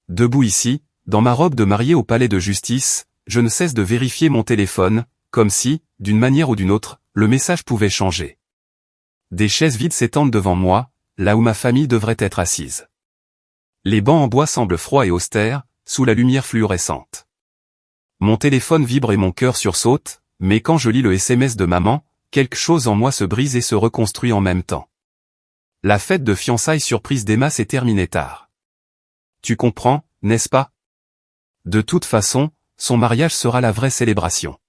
Debout ici, dans ma robe de mariée au palais de justice, je ne cesse de vérifier mon téléphone, comme si, d'une manière ou d'une autre, le message pouvait changer. Des chaises vides s'étendent devant moi, là où ma famille devrait être assise. Les bancs en bois semblent froids et austères, sous la lumière fluorescente. Mon téléphone vibre et mon cœur sursaute, mais quand je lis le SMS de maman, quelque chose en moi se brise et se reconstruit en même temps. La fête de fiançailles surprise d'Emma s'est terminée tard. Tu comprends, n'est-ce pas? De toute façon, son mariage sera la vraie célébration.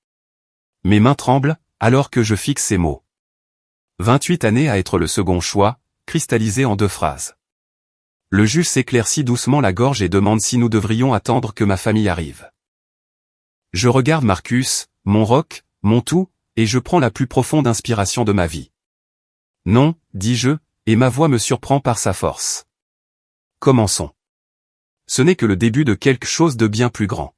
Mes mains tremblent, alors que je fixe ces mots. 28 années à être le second choix, cristallisé en 2 phrases. Le juge s'éclaircit doucement la gorge et demande si nous devrions attendre que ma famille arrive. Je regarde Marcus, mon roc, mon tout, et je prends la plus profonde inspiration de ma vie. Non, dis-je, et ma voix me surprend par sa force. Commençons. Ce n'est que le début de quelque chose de bien plus grand.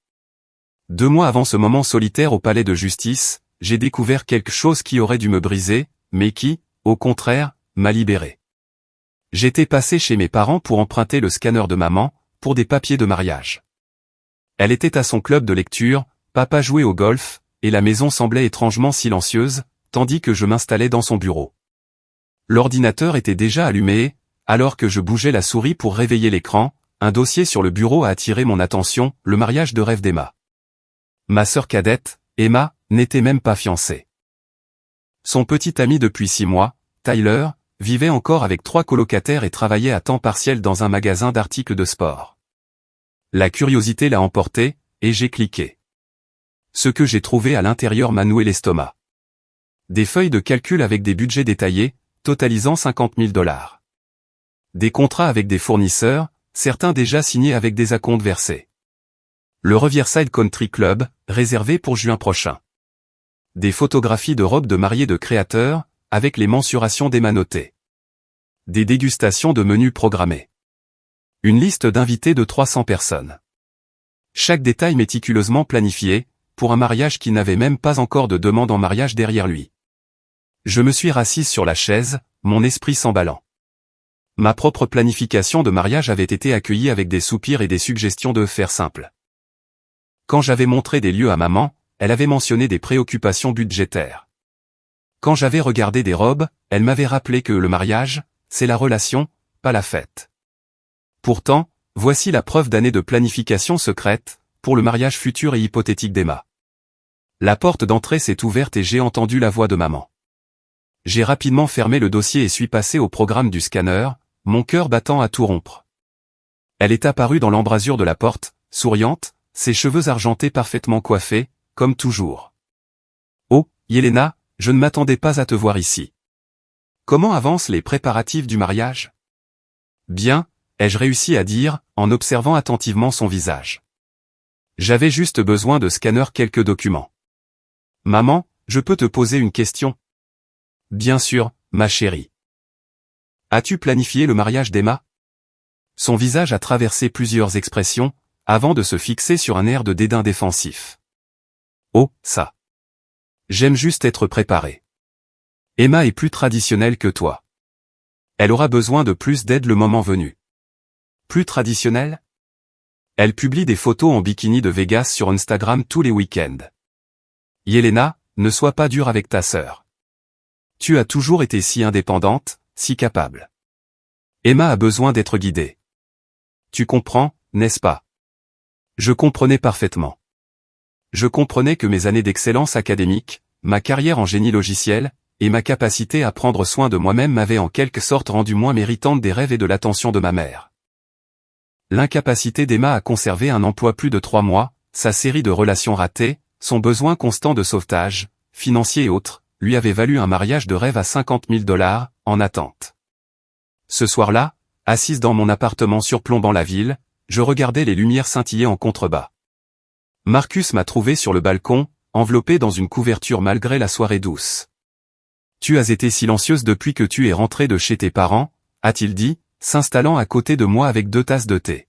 2 mois avant ce moment solitaire au palais de justice, j'ai découvert quelque chose qui aurait dû me briser, mais qui, au contraire, m'a libéré. J'étais passé chez mes parents pour emprunter le scanner de maman, pour des papiers de mariage. Elle était à son club de lecture, papa jouait au golf, et la maison semblait étrangement silencieuse, tandis que je m'installais dans son bureau. L'ordinateur était déjà allumé, alors que je bougeais la souris pour réveiller l'écran, un dossier sur le bureau a attiré mon attention, le mariage de rêve d'Emma. Ma sœur cadette, Emma, n'était même pas fiancée. Son petit ami depuis 6 mois, Tyler, vivait encore avec 3 colocataires et travaillait à temps partiel dans un magasin d'articles de sport. La curiosité l'a emporté, et j'ai cliqué. Ce que j'ai trouvé à l'intérieur m'a noué l'estomac. Des feuilles de calcul avec des budgets détaillés, totalisant $50 000. Des contrats avec des fournisseurs, certains déjà signés avec des acomptes versés. Le Riverside Country Club, réservé pour juin prochain. Des photographies de robes de mariée de créateurs, avec les mensurations d'Emma notées. Des dégustations de menus programmés. Une liste d'invités de 300 personnes. Chaque détail méticuleusement planifié, pour un mariage qui n'avait même pas encore de demande en mariage derrière lui. Je me suis rassise sur la chaise, mon esprit s'emballant. Ma propre planification de mariage avait été accueillie avec des soupirs et des suggestions de faire simple. Quand j'avais montré des lieux à maman, elle avait mentionné des préoccupations budgétaires. Quand j'avais regardé des robes, elle m'avait rappelé que le mariage, c'est la relation, pas la fête. Pourtant, voici la preuve d'années de planification secrète, pour le mariage futur et hypothétique d'Emma. La porte d'entrée s'est ouverte et j'ai entendu la voix de maman. J'ai rapidement fermé le dossier et suis passé au programme du scanner, mon cœur battant à tout rompre. Elle est apparue dans l'embrasure de la porte, souriante, ses cheveux argentés parfaitement coiffés, comme toujours. Oh, Yelena, je ne m'attendais pas à te voir ici. Comment avancent les préparatifs du mariage? Bien, ai-je réussi à dire, en observant attentivement son visage. J'avais juste besoin de scanner quelques documents. Maman, je peux te poser une question? Bien sûr, ma chérie. As-tu planifié le mariage d'Emma? Son visage a traversé plusieurs expressions, avant de se fixer sur un air de dédain défensif. Oh, ça. J'aime juste être préparé. Emma est plus traditionnelle que toi. Elle aura besoin de plus d'aide le moment venu. Plus traditionnelle? Elle publie des photos en bikini de Vegas sur Instagram tous les week-ends. Yelena, ne sois pas dure avec ta sœur. Tu as toujours été si indépendante, si capable. Emma a besoin d'être guidée. Tu comprends, n'est-ce pas? Je comprenais parfaitement. Je comprenais que mes années d'excellence académique, ma carrière en génie logiciel, et ma capacité à prendre soin de moi-même m'avaient en quelque sorte rendu moins méritante des rêves et de l'attention de ma mère. L'incapacité d'Emma à conserver un emploi plus de 3 mois, sa série de relations ratées, son besoin constant de sauvetage, financier et autres, lui avait valu un mariage de rêve à $50 000, en attente. Ce soir-là, assise dans mon appartement surplombant la ville, je regardais les lumières scintiller en contrebas. Marcus m'a trouvé sur le balcon, enveloppé dans une couverture malgré la soirée douce. Tu as été silencieuse depuis que tu es rentrée de chez tes parents, a-t-il dit, s'installant à côté de moi avec 2 tasses de thé.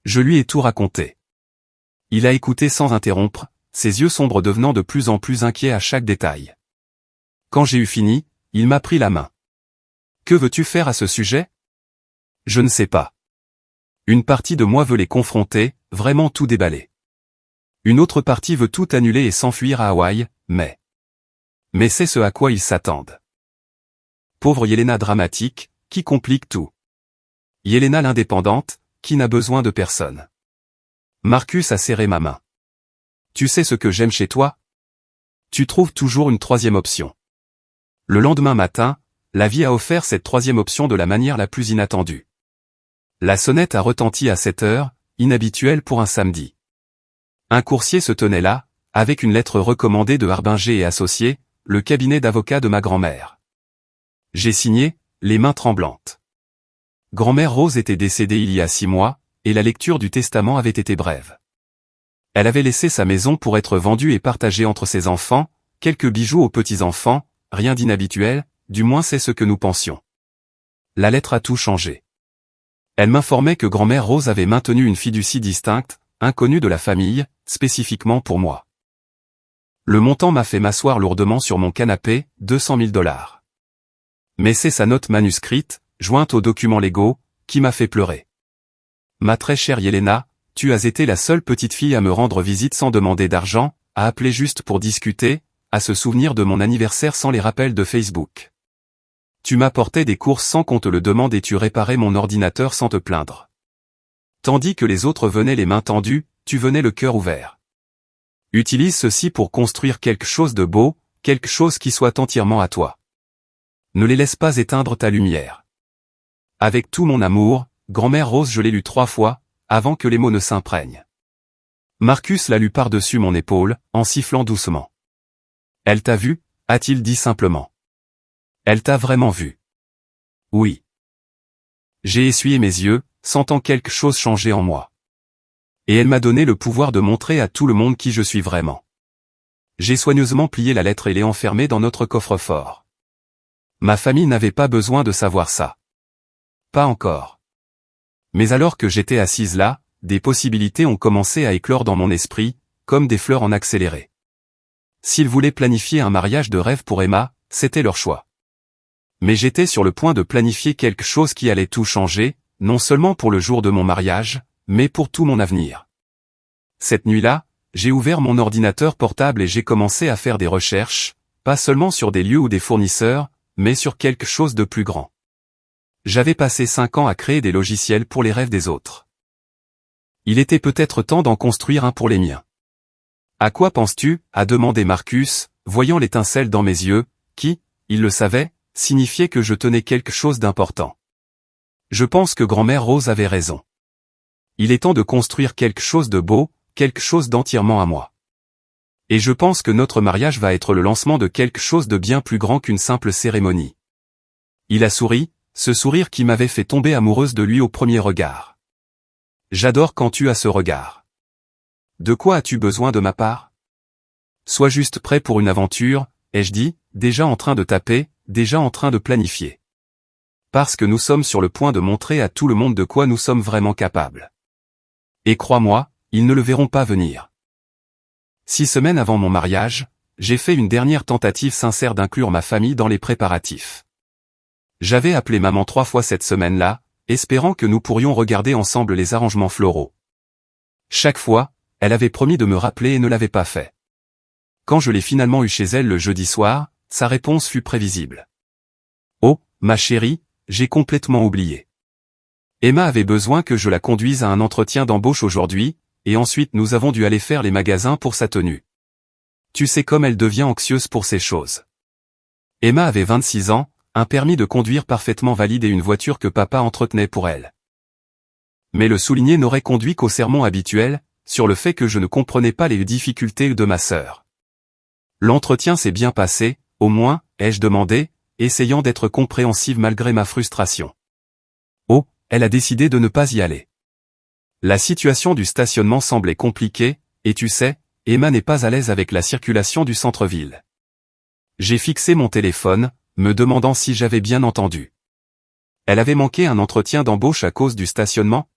Je lui ai tout raconté. Il a écouté sans interrompre, ses yeux sombres devenant de plus en plus inquiets à chaque détail. Quand j'ai eu fini, il m'a pris la main. Que veux-tu faire à ce sujet? Je ne sais pas. Une partie de moi veut les confronter, vraiment tout déballer. Une autre partie veut tout annuler et s'enfuir à Hawaï, mais c'est ce à quoi ils s'attendent. Pauvre Yelena dramatique, qui complique tout. Yelena l'indépendante, qui n'a besoin de personne. Marcus a serré ma main. Tu sais ce que j'aime chez toi? Tu trouves toujours une troisième option. Le lendemain matin, la vie a offert cette troisième option de la manière la plus inattendue. La sonnette a retenti à 7 heures, inhabituelle pour un samedi. Un coursier se tenait là, avec une lettre recommandée de Harbinger et Associés, le cabinet d'avocats de ma grand-mère. J'ai signé, les mains tremblantes. Grand-mère Rose était décédée il y a 6 mois, et la lecture du testament avait été brève. Elle avait laissé sa maison pour être vendue et partagée entre ses enfants, quelques bijoux aux petits-enfants, rien d'inhabituel, du moins c'est ce que nous pensions. La lettre a tout changé. Elle m'informait que grand-mère Rose avait maintenu une fiducie distincte, inconnue de la famille, spécifiquement pour moi. Le montant m'a fait m'asseoir lourdement sur mon canapé, 200 000 $. Mais c'est sa note manuscrite, jointe aux documents légaux, qui m'a fait pleurer. Ma très chère Yelena, tu as été la seule petite fille à me rendre visite sans demander d'argent, à appeler juste pour discuter, à se souvenir de mon anniversaire sans les rappels de Facebook. Tu m'apportais des courses sans qu'on te le demande et tu réparais mon ordinateur sans te plaindre. Tandis que les autres venaient les mains tendues, tu venais le cœur ouvert. Utilise ceci pour construire quelque chose de beau, quelque chose qui soit entièrement à toi. Ne les laisse pas éteindre ta lumière. Avec tout mon amour, grand-mère Rose, je l'ai lu 3 fois, avant que les mots ne s'imprègnent. Marcus l'a lu par-dessus mon épaule, en sifflant doucement. Elle t'a vu, a-t-il dit simplement. Elle t'a vraiment vu. Oui. J'ai essuyé mes yeux, sentant quelque chose changer en moi. Et elle m'a donné le pouvoir de montrer à tout le monde qui je suis vraiment. J'ai soigneusement plié la lettre et l'ai enfermée dans notre coffre-fort. Ma famille n'avait pas besoin de savoir ça. Pas encore. Mais alors que j'étais assise là, des possibilités ont commencé à éclore dans mon esprit, comme des fleurs en accéléré. S'ils voulaient planifier un mariage de rêve pour Emma, c'était leur choix. Mais j'étais sur le point de planifier quelque chose qui allait tout changer, non seulement pour le jour de mon mariage, mais pour tout mon avenir. Cette nuit-là, j'ai ouvert mon ordinateur portable et j'ai commencé à faire des recherches, pas seulement sur des lieux ou des fournisseurs, mais sur quelque chose de plus grand. J'avais passé 5 ans à créer des logiciels pour les rêves des autres. Il était peut-être temps d'en construire un pour les miens. À quoi penses-tu? A demandé Marcus, voyant l'étincelle dans mes yeux, qui, il le savait, signifiait que je tenais quelque chose d'important. Je pense que grand-mère Rose avait raison. Il est temps de construire quelque chose de beau, quelque chose d'entièrement à moi. Et je pense que notre mariage va être le lancement de quelque chose de bien plus grand qu'une simple cérémonie. Il a souri, ce sourire qui m'avait fait tomber amoureuse de lui au premier regard. J'adore quand tu as ce regard. De quoi as-tu besoin de ma part? Sois juste prêt pour une aventure, ai-je dit, déjà en train de taper, déjà en train de planifier. Parce que nous sommes sur le point de montrer à tout le monde de quoi nous sommes vraiment capables. Et crois-moi, ils ne le verront pas venir. 6 semaines avant mon mariage, j'ai fait une dernière tentative sincère d'inclure ma famille dans les préparatifs. J'avais appelé maman 3 fois cette semaine-là, espérant que nous pourrions regarder ensemble les arrangements floraux. Chaque fois, elle avait promis de me rappeler et ne l'avait pas fait. Quand je l'ai finalement eu chez elle le jeudi soir, sa réponse fut prévisible. Oh, ma chérie, j'ai complètement oublié. Emma avait besoin que je la conduise à un entretien d'embauche aujourd'hui, et ensuite nous avons dû aller faire les magasins pour sa tenue. Tu sais comme elle devient anxieuse pour ces choses. Emma avait 26 ans, un permis de conduire parfaitement valide et une voiture que papa entretenait pour elle. Mais le souligner n'aurait conduit qu'au sermon habituel, sur le fait que je ne comprenais pas les difficultés de ma sœur. L'entretien s'est bien passé, au moins, ai-je demandé, essayant d'être compréhensive malgré ma frustration. Oh, elle a décidé de ne pas y aller. La situation du stationnement semblait compliquée, et tu sais, Emma n'est pas à l'aise avec la circulation du centre-ville. J'ai fixé mon téléphone, me demandant si j'avais bien entendu. Elle avait manqué un entretien d'embauche à cause du stationnement?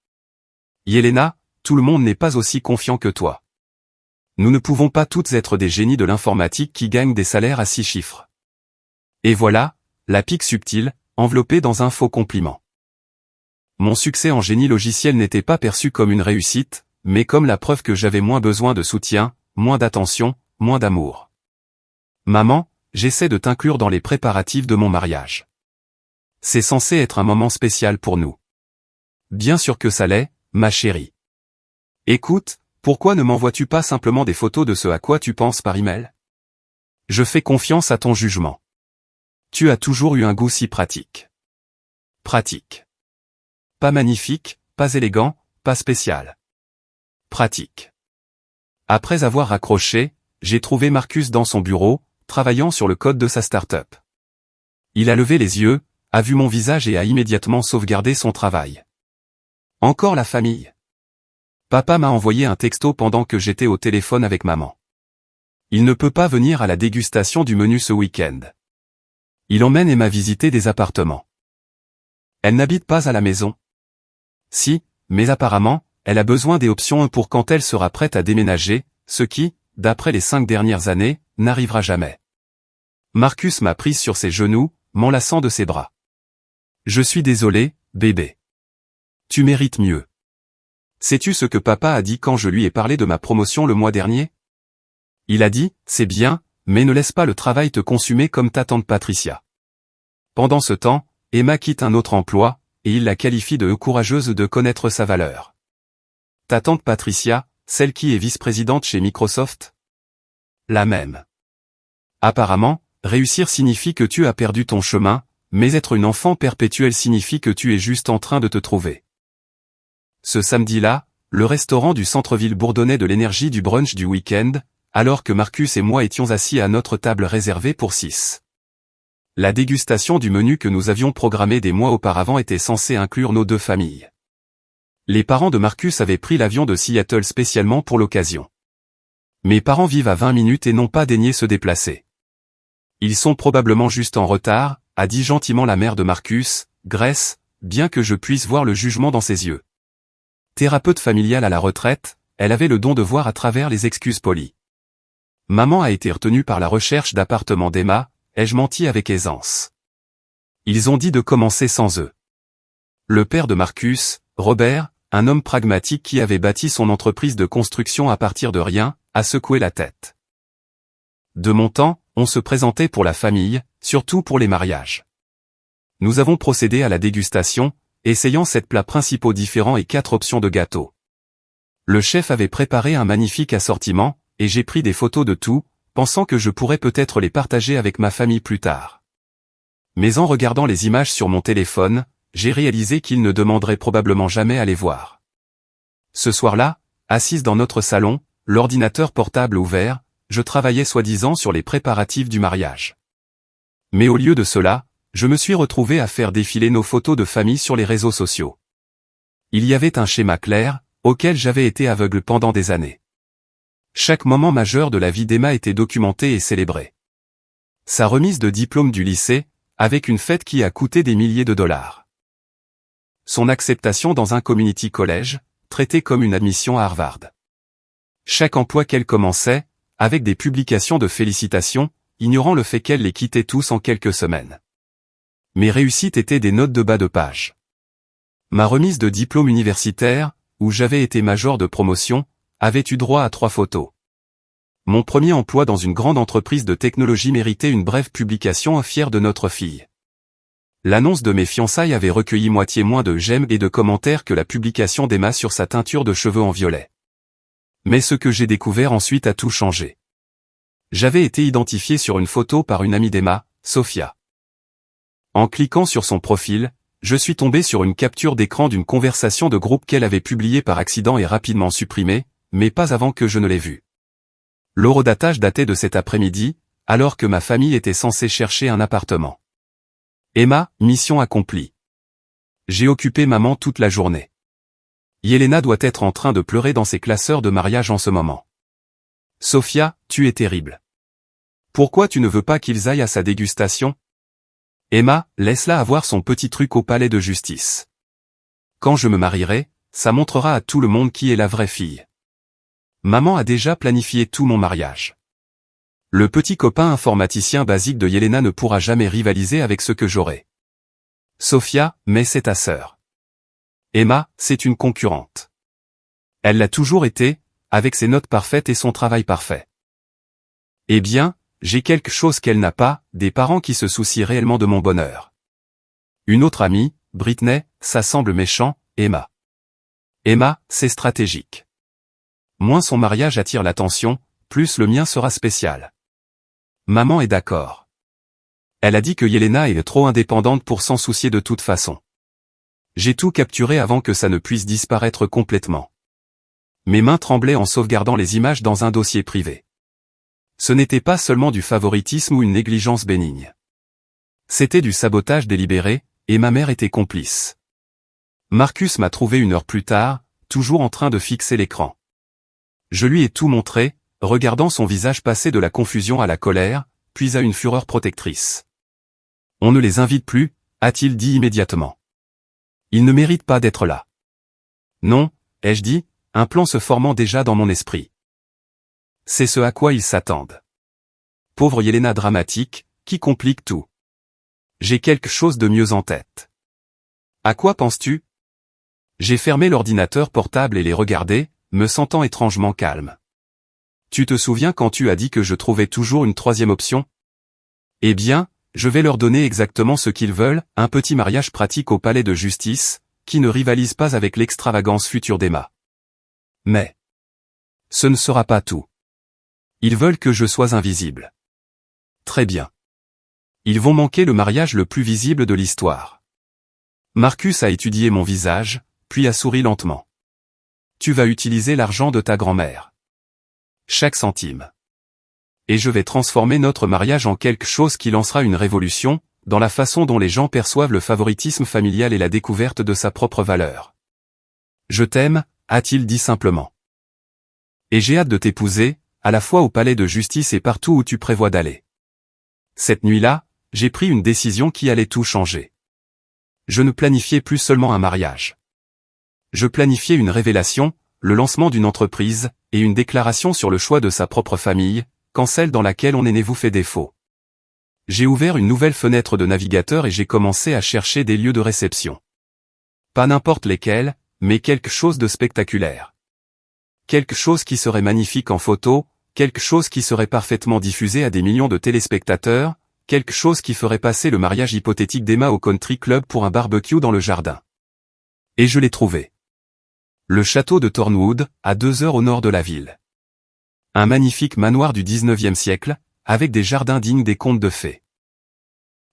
Yelena, tout le monde n'est pas aussi confiant que toi. Nous ne pouvons pas toutes être des génies de l'informatique qui gagnent des salaires à 6 chiffres. Et voilà, la pique subtile, enveloppée dans un faux compliment. Mon succès en génie logiciel n'était pas perçu comme une réussite, mais comme la preuve que j'avais moins besoin de soutien, moins d'attention, moins d'amour. Maman, j'essaie de t'inclure dans les préparatifs de mon mariage. C'est censé être un moment spécial pour nous. Bien sûr que ça l'est, ma chérie. Écoute, pourquoi ne m'envoies-tu pas simplement des photos de ce à quoi tu penses par email? Je fais confiance à ton jugement. Tu as toujours eu un goût si pratique. Pratique. Pas magnifique, pas élégant, pas spécial. Pratique. Après avoir raccroché, j'ai trouvé Marcus dans son bureau, travaillant sur le code de sa start-up. Il a levé les yeux, a vu mon visage et a immédiatement sauvegardé son travail. Encore la famille. Papa m'a envoyé un texto pendant que j'étais au téléphone avec maman. Il ne peut pas venir à la dégustation du menu ce week-end. Il emmène Emma visiter des appartements. Elle n'habite pas à la maison. Si, mais apparemment, elle a besoin des options pour quand elle sera prête à déménager, ce qui, d'après les 5 dernières années, n'arrivera jamais. Marcus m'a prise sur ses genoux, m'enlaçant de ses bras. Je suis désolé, bébé. Tu mérites mieux. Sais-tu ce que papa a dit quand je lui ai parlé de ma promotion le mois dernier? Il a dit, c'est bien, mais ne laisse pas le travail te consumer comme ta tante Patricia. Pendant ce temps, Emma quitte un autre emploi, et il la qualifie de courageuse de connaître sa valeur. Ta tante Patricia, celle qui est vice-présidente chez Microsoft? La même. Apparemment, réussir signifie que tu as perdu ton chemin, mais être une enfant perpétuelle signifie que tu es juste en train de te trouver. Ce samedi-là, le restaurant du centre-ville bourdonnait de l'énergie du brunch du week-end, alors que Marcus et moi étions assis à notre table réservée pour 6. La dégustation du menu que nous avions programmé des mois auparavant était censée inclure nos 2 familles. Les parents de Marcus avaient pris l'avion de Seattle spécialement pour l'occasion. Mes parents vivent à 20 minutes et n'ont pas daigné se déplacer. Ils sont probablement juste en retard, a dit gentiment la mère de Marcus, Grace, bien que je puisse voir le jugement dans ses yeux. Thérapeute familiale à la retraite, elle avait le don de voir à travers les excuses polies. Maman a été retenue par la recherche d'appartements d'Emma, ai-je menti avec aisance. Ils ont dit de commencer sans eux. Le père de Marcus, Robert, un homme pragmatique qui avait bâti son entreprise de construction à partir de rien, a secoué la tête. De mon temps, on se présentait pour la famille, surtout pour les mariages. Nous avons procédé à la dégustation, essayant 7 plats principaux différents et 4 options de gâteaux. Le chef avait préparé un magnifique assortiment, et j'ai pris des photos de tout, pensant que je pourrais peut-être les partager avec ma famille plus tard. Mais en regardant les images sur mon téléphone, j'ai réalisé qu'il ne demanderait probablement jamais à les voir. Ce soir-là, assise dans notre salon, l'ordinateur portable ouvert, je travaillais soi-disant sur les préparatifs du mariage. Mais au lieu de cela, je me suis retrouvé à faire défiler nos photos de famille sur les réseaux sociaux. Il y avait un schéma clair, auquel j'avais été aveugle pendant des années. Chaque moment majeur de la vie d'Emma était documenté et célébré. Sa remise de diplôme du lycée, avec une fête qui a coûté des milliers de dollars. Son acceptation dans un community college, traité comme une admission à Harvard. Chaque emploi qu'elle commençait, avec des publications de félicitations, ignorant le fait qu'elle les quittait tous en quelques semaines. Mes réussites étaient des notes de bas de page. Ma remise de diplôme universitaire, où j'avais été major de promotion, avait eu droit à 3 photos. Mon premier emploi dans une grande entreprise de technologie méritait une brève publication fière de notre fille. L'annonce de mes fiançailles avait recueilli moitié moins de j'aime et de commentaires que la publication d'Emma sur sa teinture de cheveux en violet. Mais ce que j'ai découvert ensuite a tout changé. J'avais été identifié sur une photo par une amie d'Emma, Sophia. En cliquant sur son profil, je suis tombé sur une capture d'écran d'une conversation de groupe qu'elle avait publiée par accident et rapidement supprimée, mais pas avant que je ne l'ai vue. L'horodatage datait de cet après-midi, alors que ma famille était censée chercher un appartement. Emma, mission accomplie. J'ai occupé maman toute la journée. Yelena doit être en train de pleurer dans ses classeurs de mariage en ce moment. Sophia, tu es terrible. Pourquoi tu ne veux pas qu'ils aillent à sa dégustation? Emma, laisse-la avoir son petit truc au palais de justice. Quand je me marierai, ça montrera à tout le monde qui est la vraie fille. Maman a déjà planifié tout mon mariage. Le petit copain informaticien basique de Yelena ne pourra jamais rivaliser avec ce que j'aurai. Sophia, mais c'est ta sœur. Emma, c'est une concurrente. Elle l'a toujours été, avec ses notes parfaites et son travail parfait. Eh bien, j'ai quelque chose qu'elle n'a pas, des parents qui se soucient réellement de mon bonheur. Une autre amie, Britney, ça semble méchant, Emma. Emma, c'est stratégique. Moins son mariage attire l'attention, plus le mien sera spécial. Maman est d'accord. Elle a dit que Yelena est trop indépendante pour s'en soucier de toute façon. J'ai tout capturé avant que ça ne puisse disparaître complètement. Mes mains tremblaient en sauvegardant les images dans un dossier privé. Ce n'était pas seulement du favoritisme ou une négligence bénigne. C'était du sabotage délibéré, et ma mère était complice. Marcus m'a trouvé une heure plus tard, toujours en train de fixer l'écran. Je lui ai tout montré, regardant son visage passer de la confusion à la colère, puis à une fureur protectrice. On ne les invite plus, a-t-il dit immédiatement. Ils ne méritent pas d'être là. Non, ai-je dit, un plan se formant déjà dans mon esprit. C'est ce à quoi ils s'attendent. Pauvre Yelena dramatique, qui complique tout. J'ai quelque chose de mieux en tête. À quoi penses-tu? J'ai fermé l'ordinateur portable et les regardé, me sentant étrangement calme. Tu te souviens quand tu as dit que je trouvais toujours une troisième option? Eh bien, je vais leur donner exactement ce qu'ils veulent, un petit mariage pratique au palais de justice, qui ne rivalise pas avec l'extravagance future d'Emma. Mais ce ne sera pas tout. Ils veulent que je sois invisible. Très bien. Ils vont manquer le mariage le plus visible de l'histoire. Marcus a étudié mon visage, puis a souri lentement. Tu vas utiliser l'argent de ta grand-mère. Chaque centime. Et je vais transformer notre mariage en quelque chose qui lancera une révolution, dans la façon dont les gens perçoivent le favoritisme familial et la découverte de sa propre valeur. Je t'aime, a-t-il dit simplement. Et j'ai hâte de t'épouser, à la fois au palais de justice et partout où tu prévois d'aller. Cette nuit-là, j'ai pris une décision qui allait tout changer. Je ne planifiais plus seulement un mariage. Je planifiais une révélation, le lancement d'une entreprise, et une déclaration sur le choix de sa propre famille, quand celle dans laquelle on est né vous fait défaut. J'ai ouvert une nouvelle fenêtre de navigateur et j'ai commencé à chercher des lieux de réception. Pas n'importe lesquels, mais quelque chose de spectaculaire. Quelque chose qui serait magnifique en photo, quelque chose qui serait parfaitement diffusé à des millions de téléspectateurs, quelque chose qui ferait passer le mariage hypothétique d'Emma au country club pour un barbecue dans le jardin. Et je l'ai trouvé. Le château de Thornwood, à 2 heures au nord de la ville. Un magnifique manoir du 19e siècle, avec des jardins dignes des contes de fées.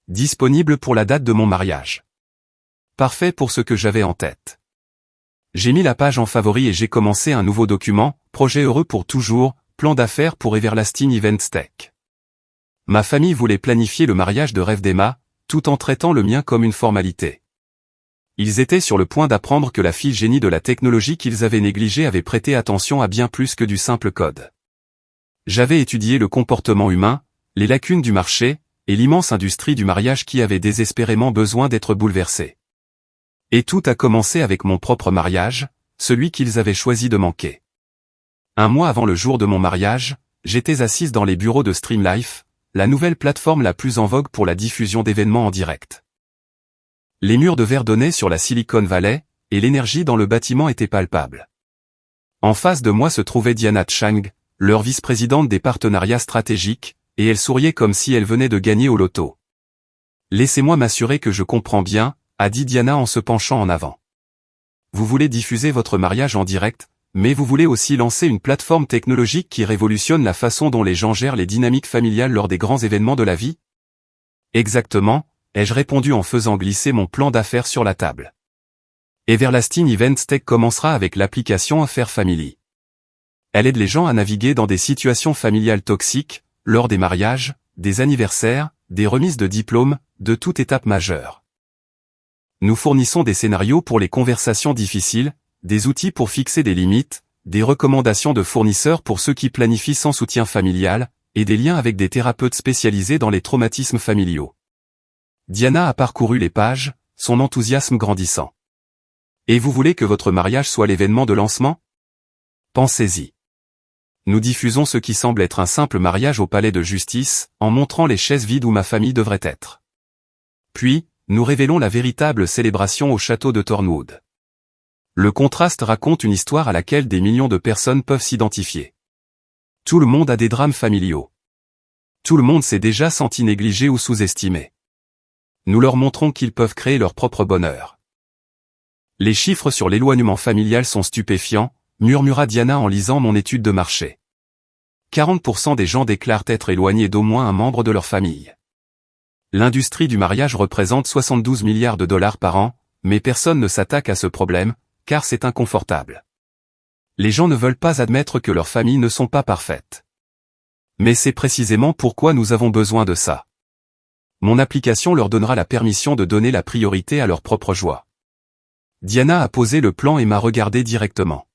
Disponible pour la date de mon mariage. Parfait pour ce que j'avais en tête. J'ai mis la page en favori et j'ai commencé un nouveau document, projet heureux pour toujours, plan d'affaires pour Everlasting Events Tech. Ma famille voulait planifier le mariage de rêve d'Emma, tout en traitant le mien comme une formalité. Ils étaient sur le point d'apprendre que la fille génie de la technologie qu'ils avaient négligée avait prêté attention à bien plus que du simple code. J'avais étudié le comportement humain, les lacunes du marché, et l'immense industrie du mariage qui avait désespérément besoin d'être bouleversée. Et tout a commencé avec mon propre mariage, celui qu'ils avaient choisi de manquer. Un mois avant le jour de mon mariage, j'étais assise dans les bureaux de Streamlife, la nouvelle plateforme la plus en vogue pour la diffusion d'événements en direct. Les murs de verre donnaient sur la Silicon Valley, et l'énergie dans le bâtiment était palpable. En face de moi se trouvait Diana Chang, leur vice-présidente des partenariats stratégiques, et elle souriait comme si elle venait de gagner au loto. Laissez-moi m'assurer que je comprends bien, a dit Diana en se penchant en avant. Vous voulez diffuser votre mariage en direct, mais vous voulez aussi lancer une plateforme technologique qui révolutionne la façon dont les gens gèrent les dynamiques familiales lors des grands événements de la vie? Exactement, ai-je répondu en faisant glisser mon plan d'affaires sur la table. Everlasting Events Tech commencera avec l'application Affaires Family. Elle aide les gens à naviguer dans des situations familiales toxiques, lors des mariages, des anniversaires, des remises de diplômes, de toute étape majeure. Nous fournissons des scénarios pour les conversations difficiles, des outils pour fixer des limites, des recommandations de fournisseurs pour ceux qui planifient sans soutien familial, et des liens avec des thérapeutes spécialisés dans les traumatismes familiaux. Diana a parcouru les pages, son enthousiasme grandissant. Et vous voulez que votre mariage soit l'événement de lancement? Pensez-y. Nous diffusons ce qui semble être un simple mariage au palais de justice, en montrant les chaises vides où ma famille devrait être. Puis, nous révélons la véritable célébration au château de Thornwood. Le contraste raconte une histoire à laquelle des millions de personnes peuvent s'identifier. Tout le monde a des drames familiaux. Tout le monde s'est déjà senti négligé ou sous-estimé. Nous leur montrons qu'ils peuvent créer leur propre bonheur. Les chiffres sur l'éloignement familial sont stupéfiants, murmura Diana en lisant mon étude de marché. 40% des gens déclarent être éloignés d'au moins un membre de leur famille. L'industrie du mariage représente 72 milliards de dollars par an, mais personne ne s'attaque à ce problème, car c'est inconfortable. Les gens ne veulent pas admettre que leurs familles ne sont pas parfaites. Mais c'est précisément pourquoi nous avons besoin de ça. Mon application leur donnera la permission de donner la priorité à leur propre joie. Diana a posé le plan et m'a regardé directement.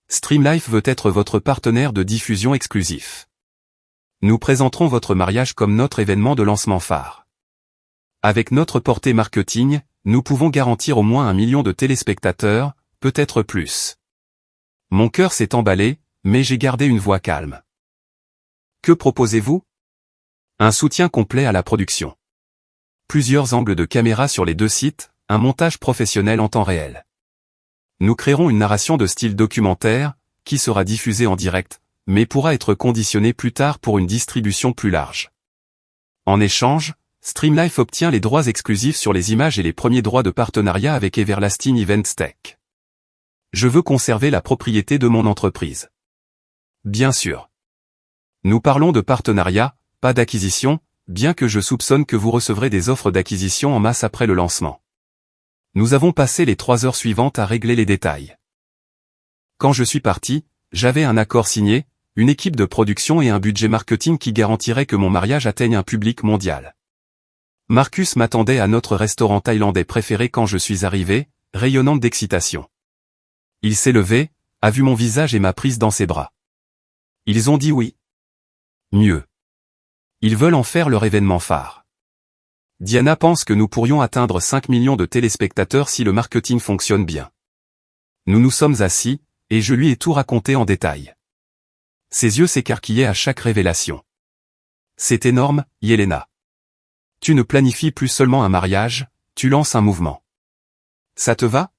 Streamlife veut être votre partenaire de diffusion exclusif. Nous présenterons votre mariage comme notre événement de lancement phare. Avec notre portée marketing, nous pouvons garantir au moins 1 million de téléspectateurs, peut-être plus. Mon cœur s'est emballé, mais j'ai gardé une voix calme. Que proposez-vous? Un soutien complet à la production. Plusieurs angles de caméra sur les 2 sites, un montage professionnel en temps réel. Nous créerons une narration de style documentaire, qui sera diffusée en direct, mais pourra être conditionnée plus tard pour une distribution plus large. En échange, Streamlife obtient les droits exclusifs sur les images et les premiers droits de partenariat avec Everlasting Events Tech. Je veux conserver la propriété de mon entreprise. Bien sûr. Nous parlons de partenariat, pas d'acquisition, bien que je soupçonne que vous recevrez des offres d'acquisition en masse après le lancement. Nous avons passé les 3 heures suivantes à régler les détails. Quand je suis parti, j'avais un accord signé, une équipe de production et un budget marketing qui garantirait que mon mariage atteigne un public mondial. Marcus m'attendait à notre restaurant thaïlandais préféré quand je suis arrivé, rayonnant d'excitation. Il s'est levé, a vu mon visage et m'a prise dans ses bras. Ils ont dit oui. Mieux. Ils veulent en faire leur événement phare. Diana pense que nous pourrions atteindre 5 millions de téléspectateurs si le marketing fonctionne bien. Nous nous sommes assis, et je lui ai tout raconté en détail. Ses yeux s'écarquillaient à chaque révélation. C'est énorme, Yelena. Tu ne planifies plus seulement un mariage, tu lances un mouvement. Ça te va?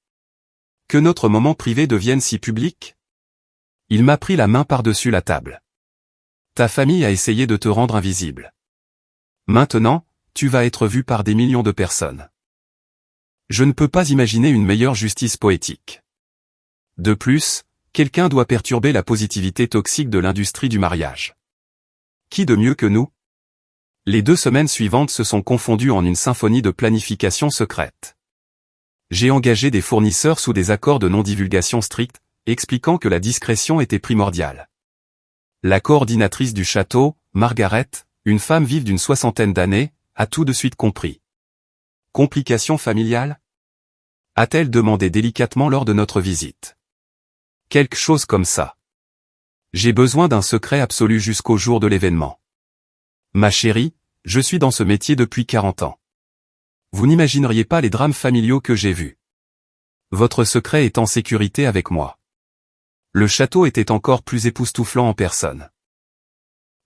Que notre moment privé devienne si public? Il m'a pris la main par-dessus la table. Ta famille a essayé de te rendre invisible. Maintenant, tu vas être vu par des millions de personnes. Je ne peux pas imaginer une meilleure justice poétique. De plus, quelqu'un doit perturber la positivité toxique de l'industrie du mariage. Qui de mieux que nous? Les 2 semaines suivantes se sont confondues en une symphonie de planification secrète. J'ai engagé des fournisseurs sous des accords de non-divulgation stricts, expliquant que la discrétion était primordiale. La coordinatrice du château, Margaret, une femme vive d'une 60aine d'années, a tout de suite compris. Complications familiales? A-t-elle demandé délicatement lors de notre visite. Quelque chose comme ça. J'ai besoin d'un secret absolu jusqu'au jour de l'événement. Ma chérie, je suis dans ce métier depuis 40 ans. Vous n'imagineriez pas les drames familiaux que j'ai vus. Votre secret est en sécurité avec moi. Le château était encore plus époustouflant en personne.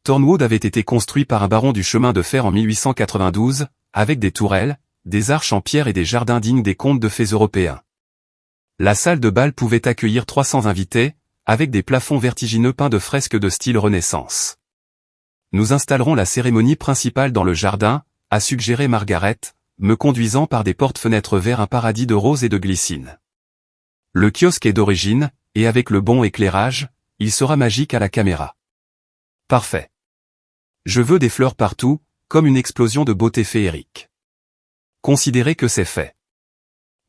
Thornwood avait été construit par un baron du chemin de fer en 1892, avec des tourelles, des arches en pierre et des jardins dignes des contes de fées européens. La salle de bal pouvait accueillir 300 invités, avec des plafonds vertigineux peints de fresques de style Renaissance. Nous installerons la cérémonie principale dans le jardin, a suggéré Margaret, me conduisant par des portes-fenêtres vers un paradis de roses et de glycine. Le kiosque est d'origine, et avec le bon éclairage, il sera magique à la caméra. Parfait. Je veux des fleurs partout, comme une explosion de beauté féerique. Considérez que c'est fait.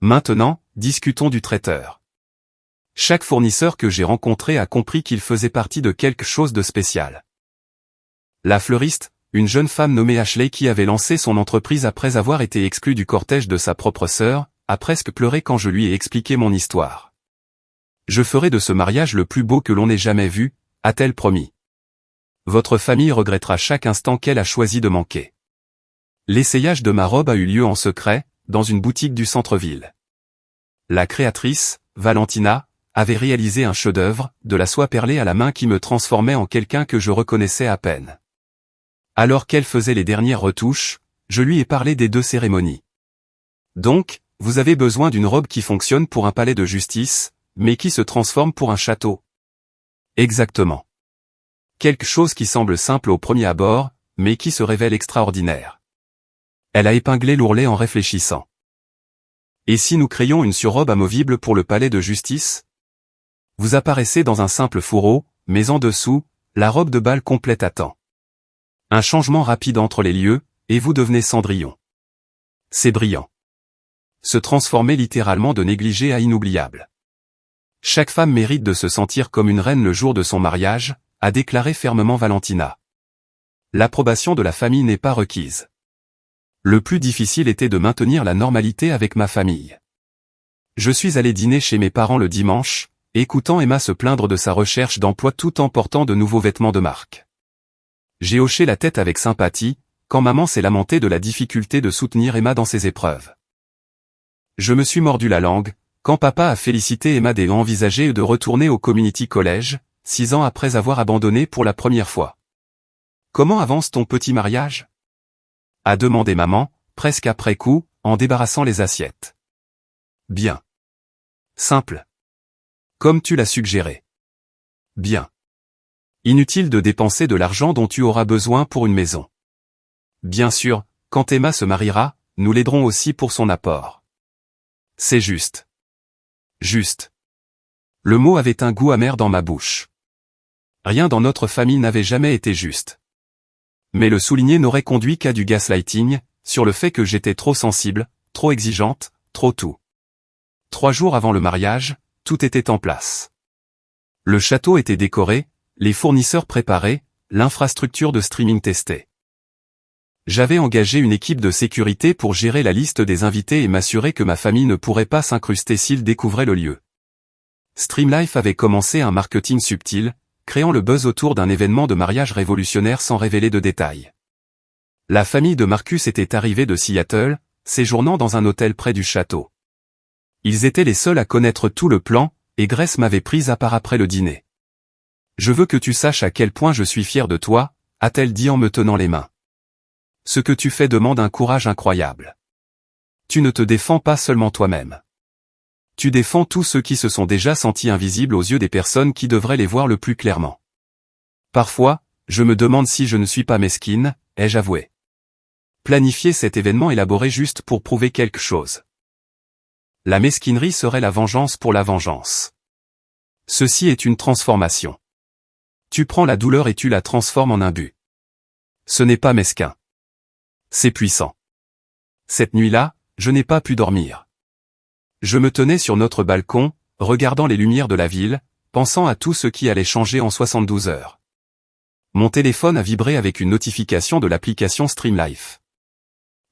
Maintenant, discutons du traiteur. Chaque fournisseur que j'ai rencontré a compris qu'il faisait partie de quelque chose de spécial. La fleuriste, une jeune femme nommée Ashley qui avait lancé son entreprise après avoir été exclue du cortège de sa propre sœur, a presque pleuré quand je lui ai expliqué mon histoire. Je ferai de ce mariage le plus beau que l'on ait jamais vu, a-t-elle promis. Votre famille regrettera chaque instant qu'elle a choisi de manquer. L'essayage de ma robe a eu lieu en secret, dans une boutique du centre-ville. La créatrice, Valentina, avait réalisé un chef-d'œuvre, de la soie perlée à la main qui me transformait en quelqu'un que je reconnaissais à peine. Alors qu'elle faisait les dernières retouches, je lui ai parlé des 2 cérémonies. Donc, vous avez besoin d'une robe qui fonctionne pour un palais de justice, mais qui se transforme pour un château. Exactement. Quelque chose qui semble simple au premier abord, mais qui se révèle extraordinaire. Elle a épinglé l'ourlet en réfléchissant. Et si nous créions une surrobe amovible pour le palais de justice? Vous apparaissez dans un simple fourreau, mais en dessous, la robe de bal complète attend. Un changement rapide entre les lieux, et vous devenez Cendrillon. C'est brillant. Se transformer littéralement de négligé à inoubliable. Chaque femme mérite de se sentir comme une reine le jour de son mariage, a déclaré fermement Valentina. L'approbation de la famille n'est pas requise. Le plus difficile était de maintenir la normalité avec ma famille. Je suis allé dîner chez mes parents le dimanche, écoutant Emma se plaindre de sa recherche d'emploi tout en portant de nouveaux vêtements de marque. J'ai hoché la tête avec sympathie, quand maman s'est lamentée de la difficulté de soutenir Emma dans ses épreuves. Je me suis mordu la langue, quand papa a félicité Emma et envisagé de retourner au community college, 6 ans après avoir abandonné pour la première fois. Comment avance ton petit mariage? A demandé maman, presque après coup, en débarrassant les assiettes. Bien. Simple. Comme tu l'as suggéré. Bien. Inutile de dépenser de l'argent dont tu auras besoin pour une maison. Bien sûr, quand Emma se mariera, nous l'aiderons aussi pour son apport. C'est juste. Juste. Le mot avait un goût amer dans ma bouche. Rien dans notre famille n'avait jamais été juste. Mais le souligner n'aurait conduit qu'à du gaslighting, sur le fait que j'étais trop sensible, trop exigeante, trop tout. 3 jours avant le mariage, tout était en place. Le château était décoré, les fournisseurs préparés, l'infrastructure de streaming testée. J'avais engagé une équipe de sécurité pour gérer la liste des invités et m'assurer que ma famille ne pourrait pas s'incruster s'ils découvraient le lieu. Streamlife avait commencé un marketing subtil, créant le buzz autour d'un événement de mariage révolutionnaire sans révéler de détails. La famille de Marcus était arrivée de Seattle, séjournant dans un hôtel près du château. Ils étaient les seuls à connaître tout le plan, et Grace m'avait prise à part après le dîner. « Je veux que tu saches à quel point je suis fier de toi », a-t-elle dit en me tenant les mains. Ce que tu fais demande un courage incroyable. Tu ne te défends pas seulement toi-même. Tu défends tous ceux qui se sont déjà sentis invisibles aux yeux des personnes qui devraient les voir le plus clairement. Parfois, je me demande si je ne suis pas mesquine, ai-je avoué. Planifier cet événement élaboré juste pour prouver quelque chose. La mesquinerie serait la vengeance pour la vengeance. Ceci est une transformation. Tu prends la douleur et tu la transformes en un but. Ce n'est pas mesquin. C'est puissant. Cette nuit-là, je n'ai pas pu dormir. Je me tenais sur notre balcon, regardant les lumières de la ville, pensant à tout ce qui allait changer en 72 heures. Mon téléphone a vibré avec une notification de l'application Streamlife.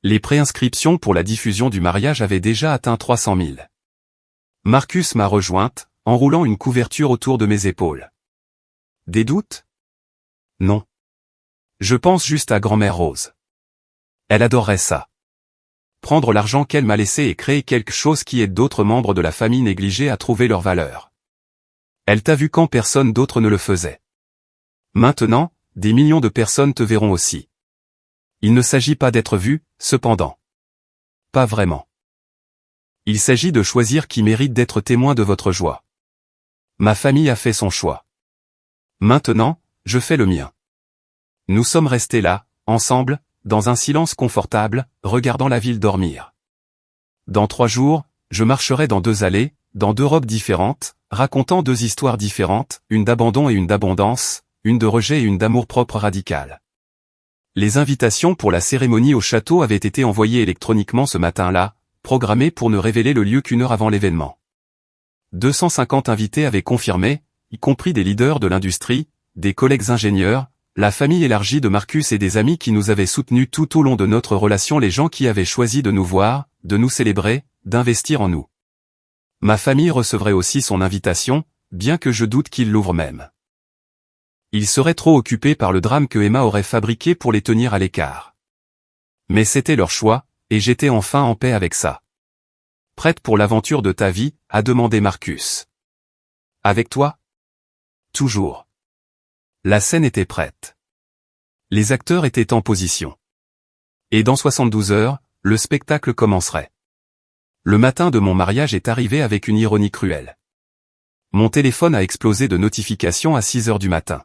Les préinscriptions pour la diffusion du mariage avaient déjà atteint 300 000. Marcus m'a rejointe, enroulant une couverture autour de mes épaules. Des doutes? Non. Je pense juste à grand-mère Rose. Elle adorerait ça. Prendre l'argent qu'elle m'a laissé et créer quelque chose qui aide d'autres membres de la famille négligés à trouver leur valeur. Elle t'a vu quand personne d'autre ne le faisait. Maintenant, des millions de personnes te verront aussi. Il ne s'agit pas d'être vu, cependant. Pas vraiment. Il s'agit de choisir qui mérite d'être témoin de votre joie. Ma famille a fait son choix. Maintenant, je fais le mien. Nous sommes restés là, ensemble, dans un silence confortable, regardant la ville dormir. Dans 3 jours, je marcherai dans 2 allées, dans 2 robes différentes, racontant 2 histoires différentes, une d'abandon et une d'abondance, une de rejet et une d'amour-propre radical. Les invitations pour la cérémonie au château avaient été envoyées électroniquement ce matin-là, programmées pour ne révéler le lieu qu'1 heure avant l'événement. 250 invités avaient confirmé, y compris des leaders de l'industrie, des collègues ingénieurs, la famille élargie de Marcus et des amis qui nous avaient soutenus tout au long de notre relation, les gens qui avaient choisi de nous voir, de nous célébrer, d'investir en nous. Ma famille recevrait aussi son invitation, bien que je doute qu'ils l'ouvrent même. Ils seraient trop occupés par le drame que Emma aurait fabriqué pour les tenir à l'écart. Mais c'était leur choix, et j'étais enfin en paix avec ça. Prête pour l'aventure de ta vie, a demandé Marcus. Avec toi? Toujours. La scène était prête. Les acteurs étaient en position. Et dans 72 heures, le spectacle commencerait. Le matin de mon mariage est arrivé avec une ironie cruelle. Mon téléphone a explosé de notifications à 6 heures du matin.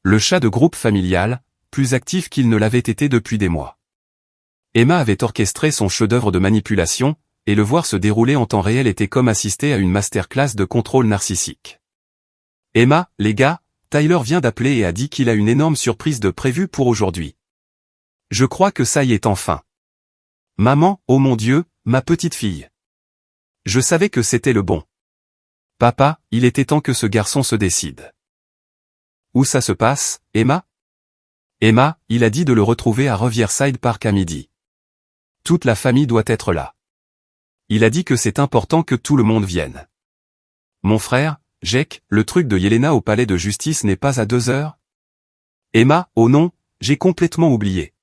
Le chat de groupe familial, plus actif qu'il ne l'avait été depuis des mois. Emma avait orchestré son chef-d'œuvre de manipulation, et le voir se dérouler en temps réel était comme assister à une masterclass de contrôle narcissique. Emma, les gars, Tyler vient d'appeler et a dit qu'il a une énorme surprise de prévue pour aujourd'hui. Je crois que ça y est enfin. Maman, oh mon Dieu, ma petite fille. Je savais que c'était le bon. Papa, il était temps que ce garçon se décide. Où ça se passe, Emma? Emma, il a dit de le retrouver à Riverside Park à midi. Toute la famille doit être là. Il a dit que c'est important que tout le monde vienne. Mon frère, Jake, le truc de Yelena au palais de justice n'est pas à 2 heures? Emma, oh non, j'ai complètement oublié.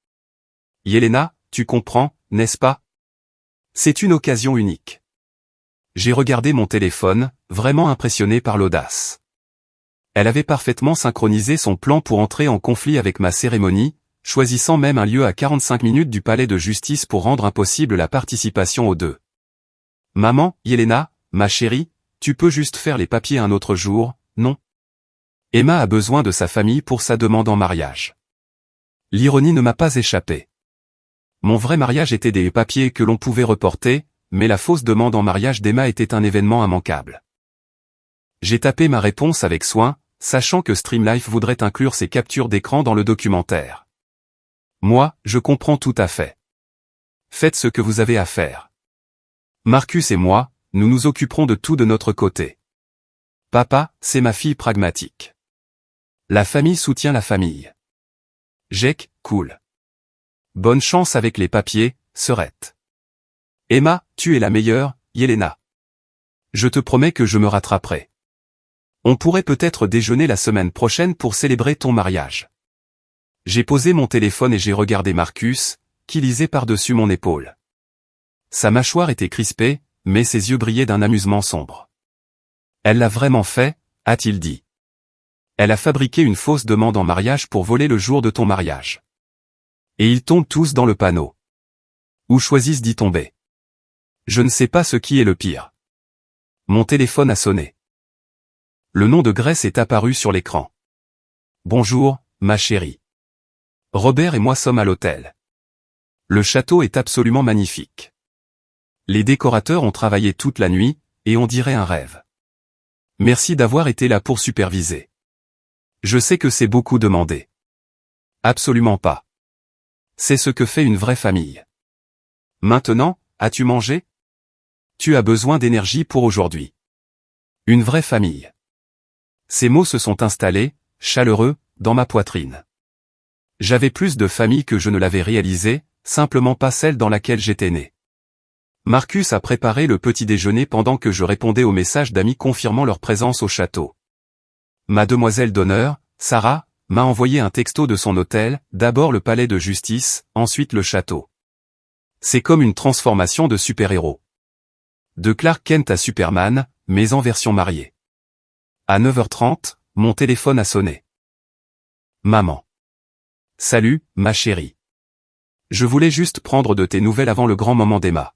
Yelena, tu comprends, n'est-ce pas? C'est une occasion unique. J'ai regardé mon téléphone, vraiment impressionné par l'audace. Elle avait parfaitement synchronisé son plan pour entrer en conflit avec ma cérémonie, choisissant même un lieu à 45 minutes du palais de justice pour rendre impossible la participation aux deux. Maman, Yelena, ma chérie, tu peux juste faire les papiers un autre jour, non? Emma a besoin de sa famille pour sa demande en mariage. L'ironie ne m'a pas échappé. Mon vrai mariage était des papiers que l'on pouvait reporter, mais la fausse demande en mariage d'Emma était un événement immanquable. J'ai tapé ma réponse avec soin, sachant que Streamlife voudrait inclure ces captures d'écran dans le documentaire. Moi, je comprends tout à fait. Faites ce que vous avez à faire. Marcus et moi, nous nous occuperons de tout de notre côté. Papa, c'est ma fille pragmatique. La famille soutient la famille. Jake, cool. Bonne chance avec les papiers, sœurette. Emma, tu es la meilleure, Yelena. Je te promets que je me rattraperai. On pourrait peut-être déjeuner la semaine prochaine pour célébrer ton mariage. J'ai posé mon téléphone et j'ai regardé Marcus, qui lisait par-dessus mon épaule. Sa mâchoire était crispée, mais ses yeux brillaient d'un amusement sombre. Elle l'a vraiment fait, a-t-il dit. Elle a fabriqué une fausse demande en mariage pour voler le jour de ton mariage. Et ils tombent tous dans le panneau. Ou choisissent d'y tomber. Je ne sais pas ce qui est le pire. Mon téléphone a sonné. Le nom de Grace est apparu sur l'écran. Bonjour, ma chérie. Robert et moi sommes à l'hôtel. Le château est absolument magnifique. Les décorateurs ont travaillé toute la nuit, et on dirait un rêve. Merci d'avoir été là pour superviser. Je sais que c'est beaucoup demandé. Absolument pas. C'est ce que fait une vraie famille. Maintenant, as-tu mangé? Tu as besoin d'énergie pour aujourd'hui. Une vraie famille. Ces mots se sont installés, chaleureux, dans ma poitrine. J'avais plus de famille que je ne l'avais réalisé, simplement pas celle dans laquelle j'étais né. Marcus a préparé le petit déjeuner pendant que je répondais aux messages d'amis confirmant leur présence au château. Ma demoiselle d'honneur, Sarah, m'a envoyé un texto de son hôtel, d'abord le palais de justice, ensuite le château. C'est comme une transformation de super-héros. De Clark Kent à Superman, mais en version mariée. À 9h30, mon téléphone a sonné. Maman. Salut, ma chérie. Je voulais juste prendre de tes nouvelles avant le grand moment d'Emma.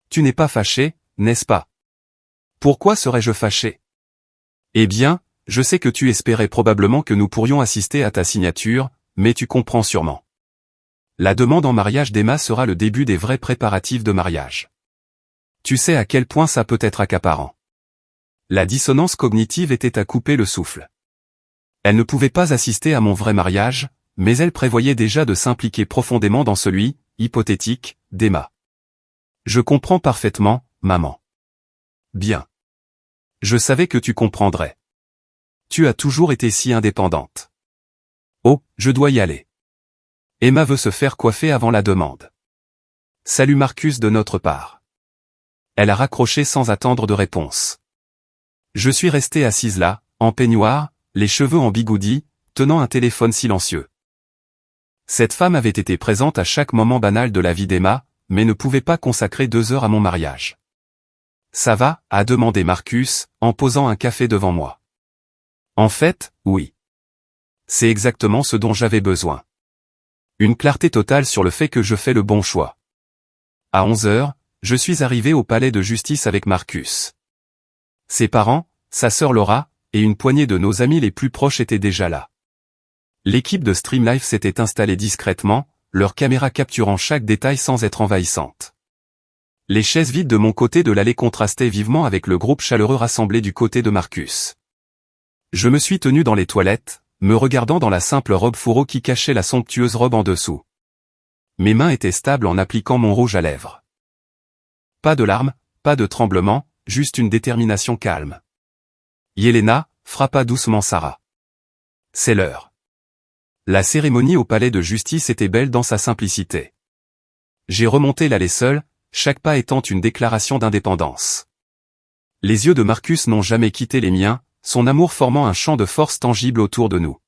Tu n'es pas fâché, n'est-ce pas? Pourquoi serais-je fâché? Eh bien, je sais que tu espérais probablement que nous pourrions assister à ta signature, mais tu comprends sûrement. La demande en mariage d'Emma sera le début des vrais préparatifs de mariage. Tu sais à quel point ça peut être accaparant. La dissonance cognitive était à couper le souffle. Elle ne pouvait pas assister à mon vrai mariage, mais elle prévoyait déjà de s'impliquer profondément dans celui, hypothétique, d'Emma. Je comprends parfaitement, maman. Bien. Je savais que tu comprendrais. Tu as toujours été si indépendante. Oh, je dois y aller. Emma veut se faire coiffer avant la demande. Salut Marcus de notre part. Elle a raccroché sans attendre de réponse. Je suis restée assise là, en peignoir, les cheveux en bigoudi, tenant un téléphone silencieux. Cette femme avait été présente à chaque moment banal de la vie d'Emma, mais ne pouvait pas consacrer 2 heures à mon mariage. Ça va, a demandé Marcus, en posant un café devant moi. En fait, oui. C'est exactement ce dont j'avais besoin. Une clarté totale sur le fait que je fais le bon choix. À 11 heures, je suis arrivé au palais de justice avec Marcus. Ses parents, sa sœur Laura, et une poignée de nos amis les plus proches étaient déjà là. L'équipe de Stream Live s'était installée discrètement, leur caméra capturant chaque détail sans être envahissante. Les chaises vides de mon côté de l'allée contrastaient vivement avec le groupe chaleureux rassemblé du côté de Marcus. Je me suis tenu dans les toilettes, me regardant dans la simple robe fourreau qui cachait la somptueuse robe en dessous. Mes mains étaient stables en appliquant mon rouge à lèvres. Pas de larmes, pas de tremblement, juste une détermination calme. Yelena frappa doucement Sarah. C'est l'heure. La cérémonie au palais de justice était belle dans sa simplicité. J'ai remonté l'allée seul, chaque pas étant une déclaration d'indépendance. Les yeux de Marcus n'ont jamais quitté les miens, son amour formant un champ de force tangible autour de nous.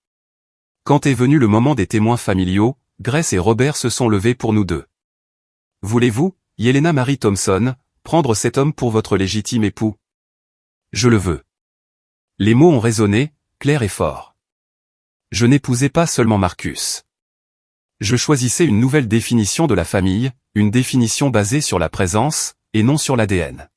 Quand est venu le moment des témoins familiaux, Grace et Robert se sont levés pour nous deux. Voulez-vous, Yelena Marie Thompson, prendre cet homme pour votre légitime époux? Je le veux. Les mots ont résonné, clairs et forts. Je n'épousais pas seulement Marcus. Je choisissais une nouvelle définition de la famille, une définition basée sur la présence, et non sur l'ADN.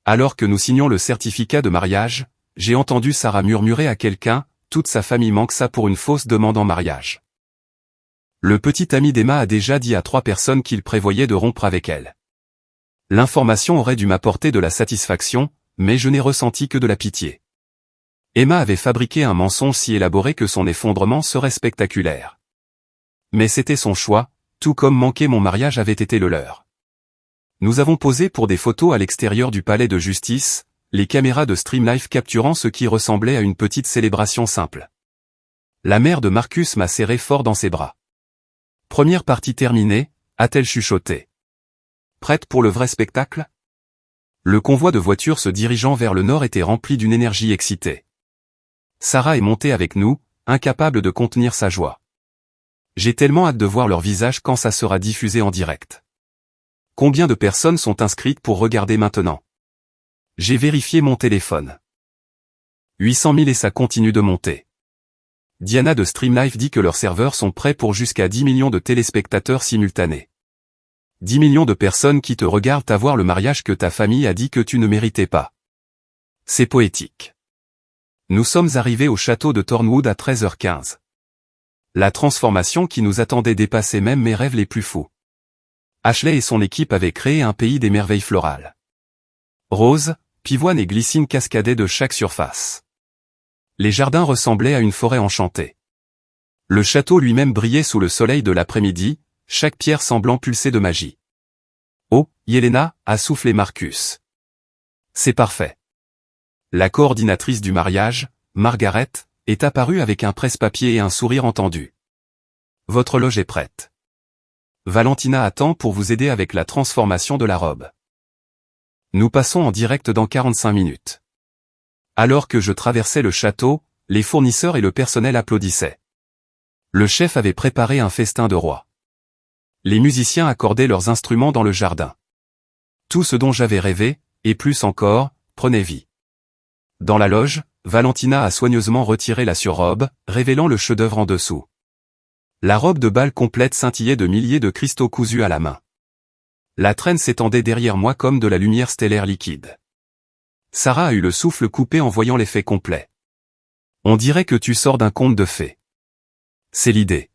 Alors que nous signions le certificat de mariage, j'ai entendu Sarah murmurer à quelqu'un, toute sa famille manque ça pour une fausse demande en mariage. Le petit ami d'Emma a déjà dit à 3 personnes qu'il prévoyait de rompre avec elle. L'information aurait dû m'apporter de la satisfaction, mais je n'ai ressenti que de la pitié. Emma avait fabriqué un mensonge si élaboré que son effondrement serait spectaculaire. Mais c'était son choix, tout comme manquer mon mariage avait été le leur. Nous avons posé pour des photos à l'extérieur du palais de justice, les caméras de Stream Live capturant ce qui ressemblait à une petite célébration simple. La mère de Marcus m'a serré fort dans ses bras. Première partie terminée, a-t-elle chuchoté. Prête pour le vrai spectacle? Le convoi de voitures se dirigeant vers le nord était rempli d'une énergie excitée. Sarah est montée avec nous, incapable de contenir sa joie. J'ai tellement hâte de voir leur visage quand ça sera diffusé en direct. Combien de personnes sont inscrites pour regarder maintenant? J'ai vérifié mon téléphone. 800 000 et ça continue de monter. Diana de Stream Live dit que leurs serveurs sont prêts pour jusqu'à 10 millions de téléspectateurs simultanés. 10 millions de personnes qui te regardent avoir le mariage que ta famille a dit que tu ne méritais pas. C'est poétique. Nous sommes arrivés au château de Thornwood à 13h15. La transformation qui nous attendait dépassait même mes rêves les plus fous. Ashley et son équipe avaient créé un pays des merveilles florales. Roses, pivoines et glycines cascadaient de chaque surface. Les jardins ressemblaient à une forêt enchantée. Le château lui-même brillait sous le soleil de l'après-midi, chaque pierre semblant pulser de magie. Oh, Yelena, a soufflé Marcus. C'est parfait. La coordinatrice du mariage, Margaret, est apparue avec un presse-papier et un sourire entendu. Votre loge est prête. Valentina attend pour vous aider avec la transformation de la robe. Nous passons en direct dans 45 minutes. Alors que je traversais le château, les fournisseurs et le personnel applaudissaient. Le chef avait préparé un festin de roi. Les musiciens accordaient leurs instruments dans le jardin. Tout ce dont j'avais rêvé, et plus encore, prenait vie. Dans la loge, Valentina a soigneusement retiré la surrobe, révélant le chef-d'œuvre en dessous. La robe de bal complète scintillait de milliers de cristaux cousus à la main. La traîne s'étendait derrière moi comme de la lumière stellaire liquide. Sarah a eu le souffle coupé en voyant l'effet complet. On dirait que tu sors d'un conte de fées. C'est l'idée.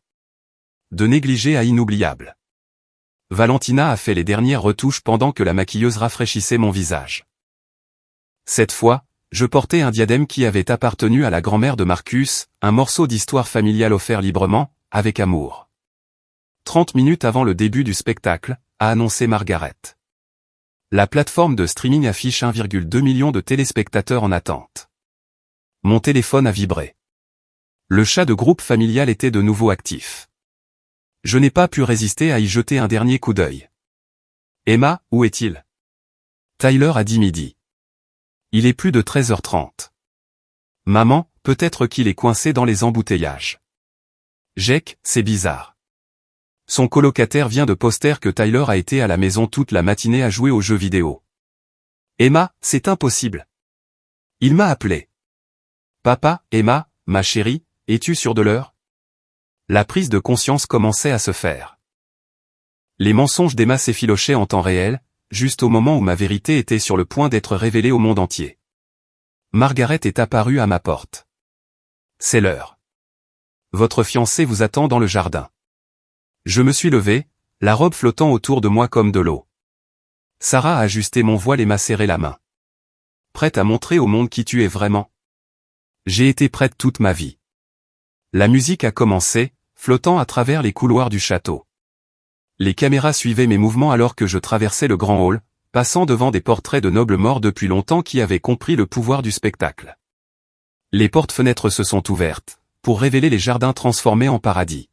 De négligé à inoubliable. Valentina a fait les dernières retouches pendant que la maquilleuse rafraîchissait mon visage. Cette fois, je portais un diadème qui avait appartenu à la grand-mère de Marcus, un morceau d'histoire familiale offert librement, avec amour. 30 minutes avant le début du spectacle, a annoncé Margaret. La plateforme de streaming affiche 1,2 million de téléspectateurs en attente. Mon téléphone a vibré. Le chat de groupe familial était de nouveau actif. Je n'ai pas pu résister à y jeter un dernier coup d'œil. Emma, où est-il? Tyler a dit midi. Il est plus de 13h30. Maman, peut-être qu'il est coincé dans les embouteillages. Jake, c'est bizarre. Son colocataire vient de poster que Tyler a été à la maison toute la matinée à jouer aux jeux vidéo. Emma, c'est impossible. Il m'a appelé. Papa, Emma, ma chérie, es-tu sûre de l'heure? La prise de conscience commençait à se faire. Les mensonges d'Emma s'effilochaient en temps réel, juste au moment où ma vérité était sur le point d'être révélée au monde entier. Margaret est apparue à ma porte. C'est l'heure. Votre fiancé vous attend dans le jardin. Je me suis levé, la robe flottant autour de moi comme de l'eau. Sarah a ajusté mon voile et m'a serré la main. Prête à montrer au monde qui tu es vraiment? J'ai été prête toute ma vie. La musique a commencé, flottant à travers les couloirs du château. Les caméras suivaient mes mouvements alors que je traversais le grand hall, passant devant des portraits de nobles morts depuis longtemps qui avaient compris le pouvoir du spectacle. Les portes-fenêtres se sont ouvertes, pour révéler les jardins transformés en paradis.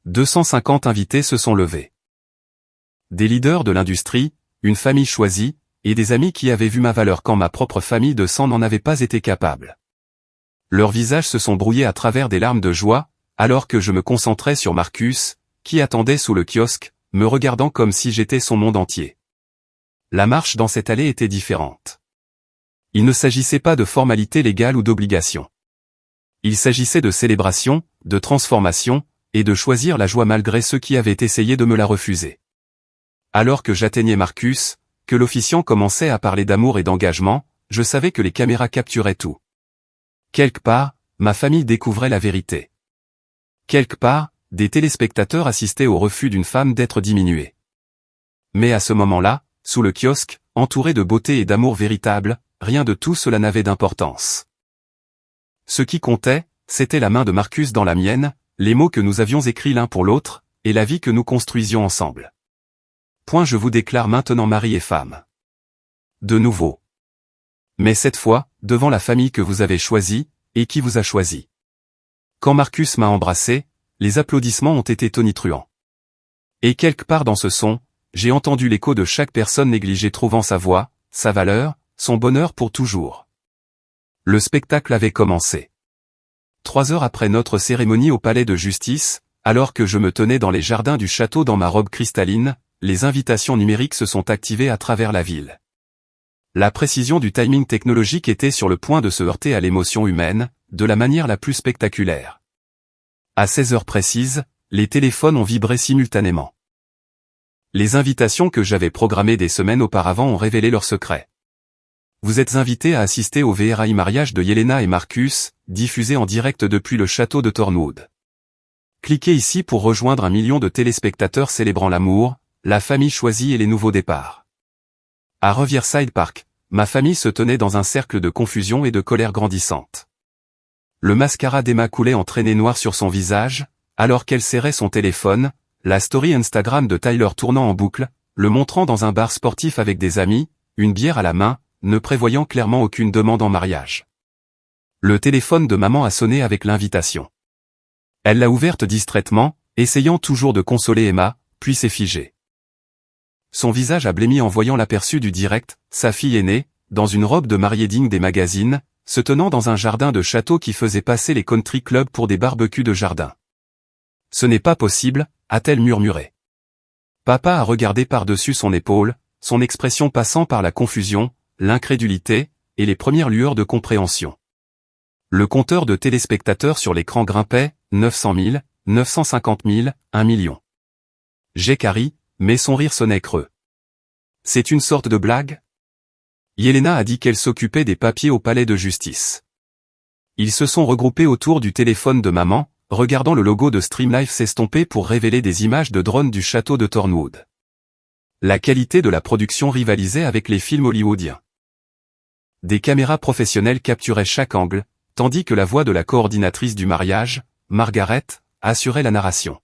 250 invités se sont levés. Des leaders de l'industrie, une famille choisie, et des amis qui avaient vu ma valeur quand ma propre famille de sang n'en avait pas été capable. Leurs visages se sont brouillés à travers des larmes de joie, alors que je me concentrais sur Marcus, qui attendait sous le kiosque, me regardant comme si j'étais son monde entier. La marche dans cette allée était différente. Il ne s'agissait pas de formalités légales ou d'obligations. Il s'agissait de célébration, de transformation, et de choisir la joie malgré ceux qui avaient essayé de me la refuser. Alors que j'atteignais Marcus, que l'officiant commençait à parler d'amour et d'engagement, je savais que les caméras capturaient tout. Quelque part, ma famille découvrait la vérité. Quelque part, des téléspectateurs assistaient au refus d'une femme d'être diminuée. Mais à ce moment-là, sous le kiosque, entouré de beauté et d'amour véritable, rien de tout cela n'avait d'importance. Ce qui comptait, c'était la main de Marcus dans la mienne, les mots que nous avions écrits l'un pour l'autre, et la vie que nous construisions ensemble. Point je vous déclare maintenant mari et femme. De nouveau. Mais cette fois, devant la famille que vous avez choisie, et qui vous a choisi. Quand Marcus m'a embrassé, les applaudissements ont été tonitruants. Et quelque part dans ce son, j'ai entendu l'écho de chaque personne négligée trouvant sa voix, sa valeur, son bonheur pour toujours. Le spectacle avait commencé. 3 heures après notre cérémonie au palais de justice, alors que je me tenais dans les jardins du château dans ma robe cristalline, les invitations numériques se sont activées à travers la ville. La précision du timing technologique était sur le point de se heurter à l'émotion humaine, de la manière la plus spectaculaire. À 16 heures précises, les téléphones ont vibré simultanément. Les invitations que j'avais programmées des semaines auparavant ont révélé leurs secrets. Vous êtes invités à assister au VRI mariage de Yelena et Marcus, diffusé en direct depuis le château de Thornwood. Cliquez ici pour rejoindre 1 million de téléspectateurs célébrant l'amour, la famille choisie et les nouveaux départs. À Riverside Park, ma famille se tenait dans un cercle de confusion et de colère grandissante. Le mascara d'Emma coulait en traînées noires sur son visage, alors qu'elle serrait son téléphone, la story Instagram de Tyler tournant en boucle, le montrant dans un bar sportif avec des amis, une bière à la main, ne prévoyant clairement aucune demande en mariage. Le téléphone de maman a sonné avec l'invitation. Elle l'a ouverte distraitement, essayant toujours de consoler Emma, puis s'est figée. Son visage a blêmi en voyant l'aperçu du direct, sa fille aînée, dans une robe de mariée digne des magazines, se tenant dans un jardin de château qui faisait passer les country clubs pour des barbecues de jardin. Ce n'est pas possible, a-t-elle murmuré. Papa a regardé par-dessus son épaule, son expression passant par la confusion, l'incrédulité, et les premières lueurs de compréhension. Le compteur de téléspectateurs sur l'écran grimpait, 900 000, 950 000, 1 million. Jake ri, mais son rire sonnait creux. C'est une sorte de blague? Yelena a dit qu'elle s'occupait des papiers au palais de justice. Ils se sont regroupés autour du téléphone de maman, regardant le logo de Streamlife s'estomper pour révéler des images de drones du château de Thornwood. La qualité de la production rivalisait avec les films hollywoodiens. Des caméras professionnelles capturaient chaque angle, tandis que la voix de la coordinatrice du mariage, Margaret, assurait la narration.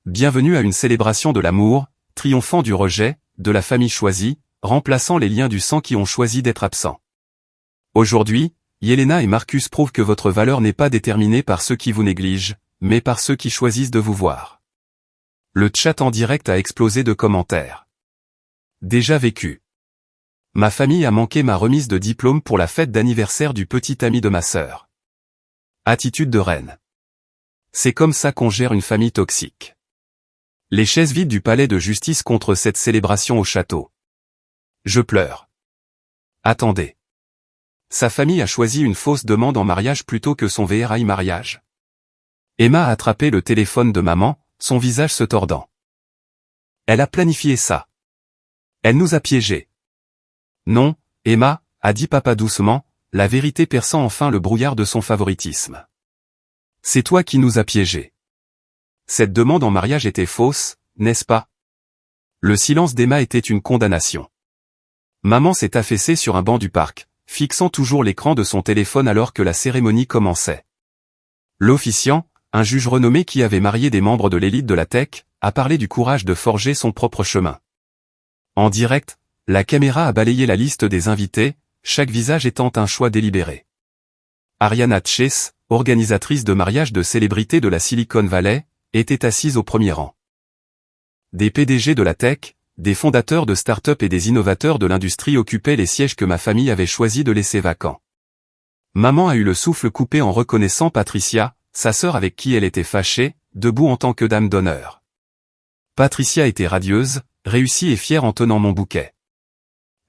Bienvenue à une célébration de l'amour, triomphant du rejet, de la famille choisie, remplaçant les liens du sang qui ont choisi d'être absents. Aujourd'hui, Yelena et Marcus prouvent que votre valeur n'est pas déterminée par ceux qui vous négligent, mais par ceux qui choisissent de vous voir. Le chat en direct a explosé de commentaires. Déjà vécu. Ma famille a manqué ma remise de diplôme pour la fête d'anniversaire du petit ami de ma sœur. Attitude de reine. C'est comme ça qu'on gère une famille toxique. Les chaises vides du palais de justice contre cette célébration au château. Je pleure. Attendez. Sa famille a choisi une fausse demande en mariage plutôt que son VRI mariage. Emma a attrapé le téléphone de maman, son visage se tordant. Elle a planifié ça. Elle nous a piégés. Non, Emma, a dit papa doucement, la vérité perçant enfin le brouillard de son favoritisme. C'est toi qui nous as piégés. Cette demande en mariage était fausse, n'est-ce pas? Le silence d'Emma était une condamnation. Maman s'est affaissée sur un banc du parc, fixant toujours l'écran de son téléphone alors que la cérémonie commençait. L'officiant, un juge renommé qui avait marié des membres de l'élite de la tech, a parlé du courage de forger son propre chemin. En direct, la caméra a balayé la liste des invités, chaque visage étant un choix délibéré. Ariana Chase, organisatrice de mariage de célébrités de la Silicon Valley, était assise au premier rang. Des PDG de la tech, des fondateurs de start-up et des innovateurs de l'industrie occupaient les sièges que ma famille avait choisi de laisser vacants. Maman a eu le souffle coupé en reconnaissant Patricia, sa sœur avec qui elle était fâchée, debout en tant que dame d'honneur. Patricia était radieuse, réussie et fière en tenant mon bouquet.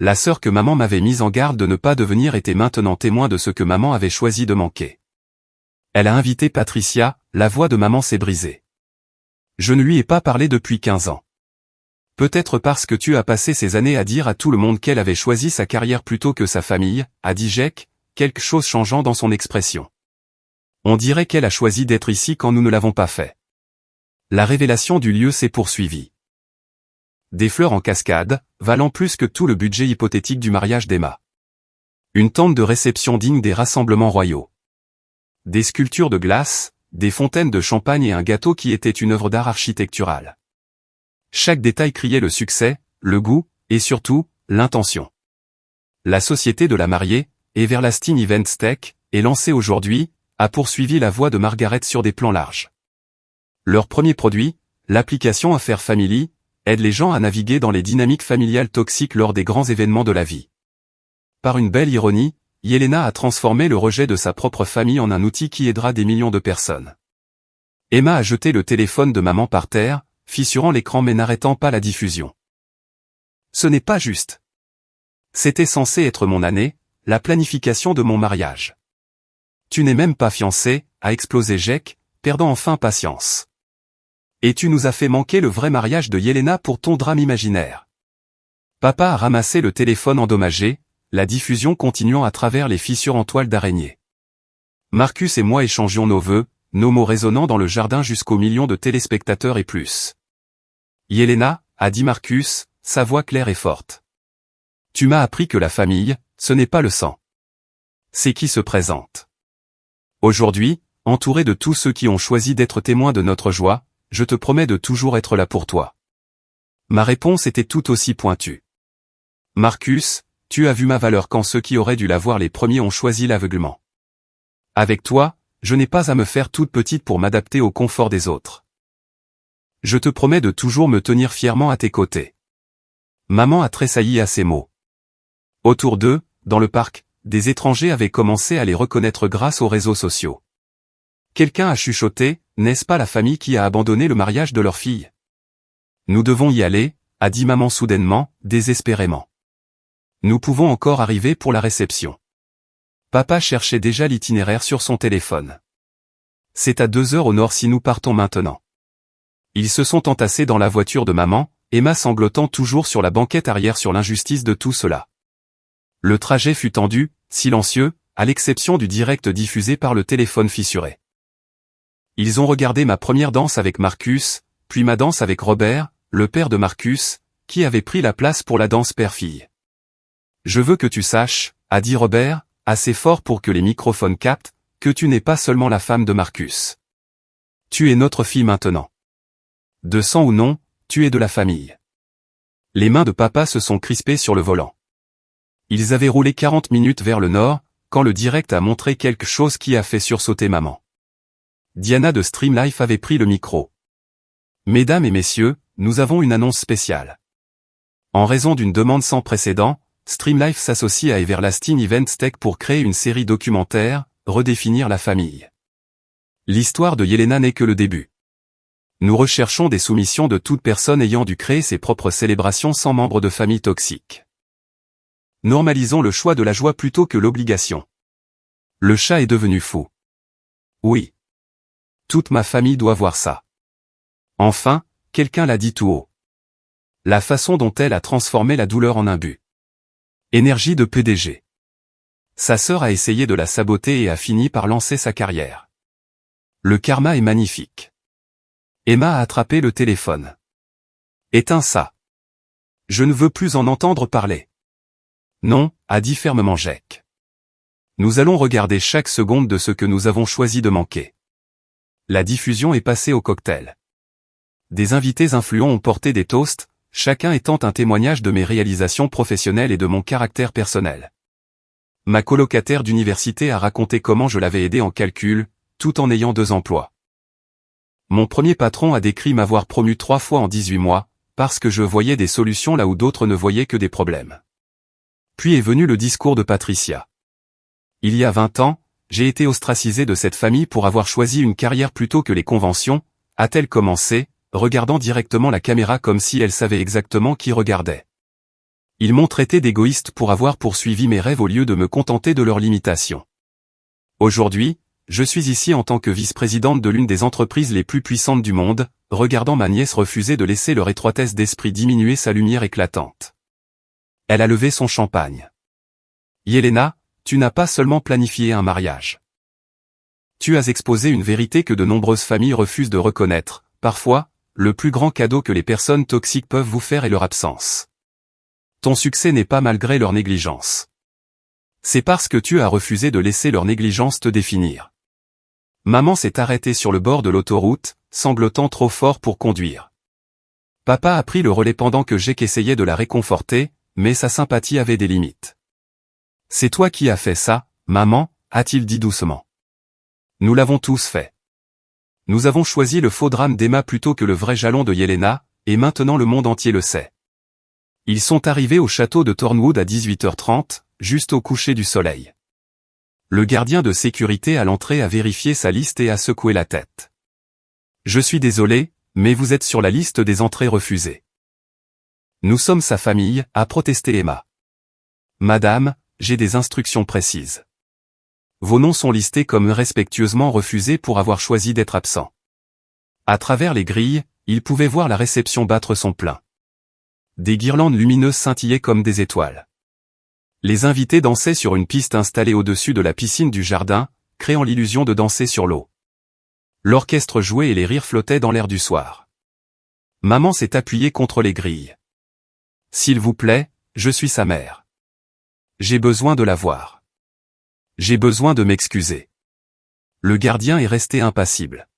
La sœur que maman m'avait mise en garde de ne pas devenir était maintenant témoin de ce que maman avait choisi de manquer. Elle a invité Patricia, la voix de maman s'est brisée. Je ne lui ai pas parlé depuis 15 ans. Peut-être parce que tu as passé ces années à dire à tout le monde qu'elle avait choisi sa carrière plutôt que sa famille, a dit Jake, quelque chose changeant dans son expression. On dirait qu'elle a choisi d'être ici quand nous ne l'avons pas fait. La révélation du lieu s'est poursuivie. Des fleurs en cascade, valant plus que tout le budget hypothétique du mariage d'Emma. Une tente de réception digne des rassemblements royaux. Des sculptures de glace, des fontaines de champagne et un gâteau qui était une œuvre d'art architecturale. Chaque détail criait le succès, le goût, et surtout, l'intention. La société de la mariée, Everlasting Events Tech, est lancée aujourd'hui, a poursuivi la voie de Margaret sur des plans larges. Leur premier produit, l'application Affaires Family, aide les gens à naviguer dans les dynamiques familiales toxiques lors des grands événements de la vie. Par une belle ironie, Yelena a transformé le rejet de sa propre famille en un outil qui aidera des millions de personnes. Emma a jeté le téléphone de maman par terre, fissurant l'écran mais n'arrêtant pas la diffusion. Ce n'est pas juste. C'était censé être mon année, la planification de mon mariage. Tu n'es même pas fiancé, a explosé Jake, perdant enfin patience. Et tu nous as fait manquer le vrai mariage de Yelena pour ton drame imaginaire. Papa a ramassé le téléphone endommagé, la diffusion continuant à travers les fissures en toile d'araignée. Marcus et moi échangions nos vœux, nos mots résonnant dans le jardin jusqu'aux millions de téléspectateurs et plus. Yelena, a dit Marcus, sa voix claire et forte. Tu m'as appris que la famille, ce n'est pas le sang. C'est qui se présente. Aujourd'hui, entouré de tous ceux qui ont choisi d'être témoins de notre joie, je te promets de toujours être là pour toi. Ma réponse était tout aussi pointue. Marcus, tu as vu ma valeur quand ceux qui auraient dû la voir les premiers ont choisi l'aveuglement. Avec toi, je n'ai pas à me faire toute petite pour m'adapter au confort des autres. Je te promets de toujours me tenir fièrement à tes côtés. Maman a tressailli à ces mots. Autour d'eux, dans le parc, des étrangers avaient commencé à les reconnaître grâce aux réseaux sociaux. Quelqu'un a chuchoté, n'est-ce pas la famille qui a abandonné le mariage de leur fille? Nous devons y aller, a dit maman soudainement, désespérément. Nous pouvons encore arriver pour la réception. Papa cherchait déjà l'itinéraire sur son téléphone. C'est à 2 heures au nord si nous partons maintenant. Ils se sont entassés dans la voiture de maman, Emma sanglotant toujours sur la banquette arrière sur l'injustice de tout cela. Le trajet fut tendu, silencieux, à l'exception du direct diffusé par le téléphone fissuré. Ils ont regardé ma première danse avec Marcus, puis ma danse avec Robert, le père de Marcus, qui avait pris la place pour la danse père-fille. Je veux que tu saches, a dit Robert, assez fort pour que les microphones captent, que tu n'es pas seulement la femme de Marcus. Tu es notre fille maintenant. De sang ou non, tu es de la famille. Les mains de papa se sont crispées sur le volant. Ils avaient roulé 40 minutes vers le nord, quand le direct a montré quelque chose qui a fait sursauter maman. Diana de Streamlife avait pris le micro. Mesdames et messieurs, nous avons une annonce spéciale. En raison d'une demande sans précédent, Streamlife s'associe à Everlasting Events Tech pour créer une série documentaire, Redéfinir la famille. L'histoire de Yelena n'est que le début. Nous recherchons des soumissions de toute personne ayant dû créer ses propres célébrations sans membres de famille toxiques. Normalisons le choix de la joie plutôt que l'obligation. Le chat est devenu fou. Oui. Toute ma famille doit voir ça. Enfin, quelqu'un l'a dit tout haut. La façon dont elle a transformé la douleur en un but. Énergie de PDG. Sa sœur a essayé de la saboter et a fini par lancer sa carrière. Le karma est magnifique. Emma a attrapé le téléphone. Éteins ça. Je ne veux plus en entendre parler. Non, a dit fermement Jack. Nous allons regarder chaque seconde de ce que nous avons choisi de manquer. La diffusion est passée au cocktail. Des invités influents ont porté des toasts, chacun étant un témoignage de mes réalisations professionnelles et de mon caractère personnel. Ma colocataire d'université a raconté comment je l'avais aidé en calcul, tout en ayant 2 emplois. Mon premier patron a décrit m'avoir promu 3 fois en 18 mois, parce que je voyais des solutions là où d'autres ne voyaient que des problèmes. Puis est venu le discours de Patricia. Il y a 20 ans, j'ai été ostracisé de cette famille pour avoir choisi une carrière plutôt que les conventions, a-t-elle commencé, regardant directement la caméra comme si elle savait exactement qui regardait. Ils m'ont traité d'égoïste pour avoir poursuivi mes rêves au lieu de me contenter de leurs limitations. Aujourd'hui, je suis ici en tant que vice-présidente de l'une des entreprises les plus puissantes du monde, regardant ma nièce refuser de laisser leur étroitesse d'esprit diminuer sa lumière éclatante. Elle a levé son champagne. Yelena, tu n'as pas seulement planifié un mariage. Tu as exposé une vérité que de nombreuses familles refusent de reconnaître. Parfois, le plus grand cadeau que les personnes toxiques peuvent vous faire est leur absence. Ton succès n'est pas malgré leur négligence. C'est parce que tu as refusé de laisser leur négligence te définir. Maman s'est arrêtée sur le bord de l'autoroute, sanglotant trop fort pour conduire. Papa a pris le relais pendant que Jake essayait de la réconforter, mais sa sympathie avait des limites. C'est toi qui as fait ça, maman, a-t-il dit doucement. Nous l'avons tous fait. Nous avons choisi le faux drame d'Emma plutôt que le vrai jalon de Yelena, et maintenant le monde entier le sait. Ils sont arrivés au château de Thornwood à 18h30, juste au coucher du soleil. Le gardien de sécurité à l'entrée a vérifié sa liste et a secoué la tête. Je suis désolé, mais vous êtes sur la liste des entrées refusées. Nous sommes sa famille, a protesté Emma. Madame, j'ai des instructions précises. Vos noms sont listés comme respectueusement refusés pour avoir choisi d'être absents. À travers les grilles, il pouvait voir la réception battre son plein. Des guirlandes lumineuses scintillaient comme des étoiles. Les invités dansaient sur une piste installée au-dessus de la piscine du jardin, créant l'illusion de danser sur l'eau. L'orchestre jouait et les rires flottaient dans l'air du soir. Maman s'est appuyée contre les grilles. S'il vous plaît, je suis sa mère. J'ai besoin de la voir. J'ai besoin de m'excuser. Le gardien est resté impassible.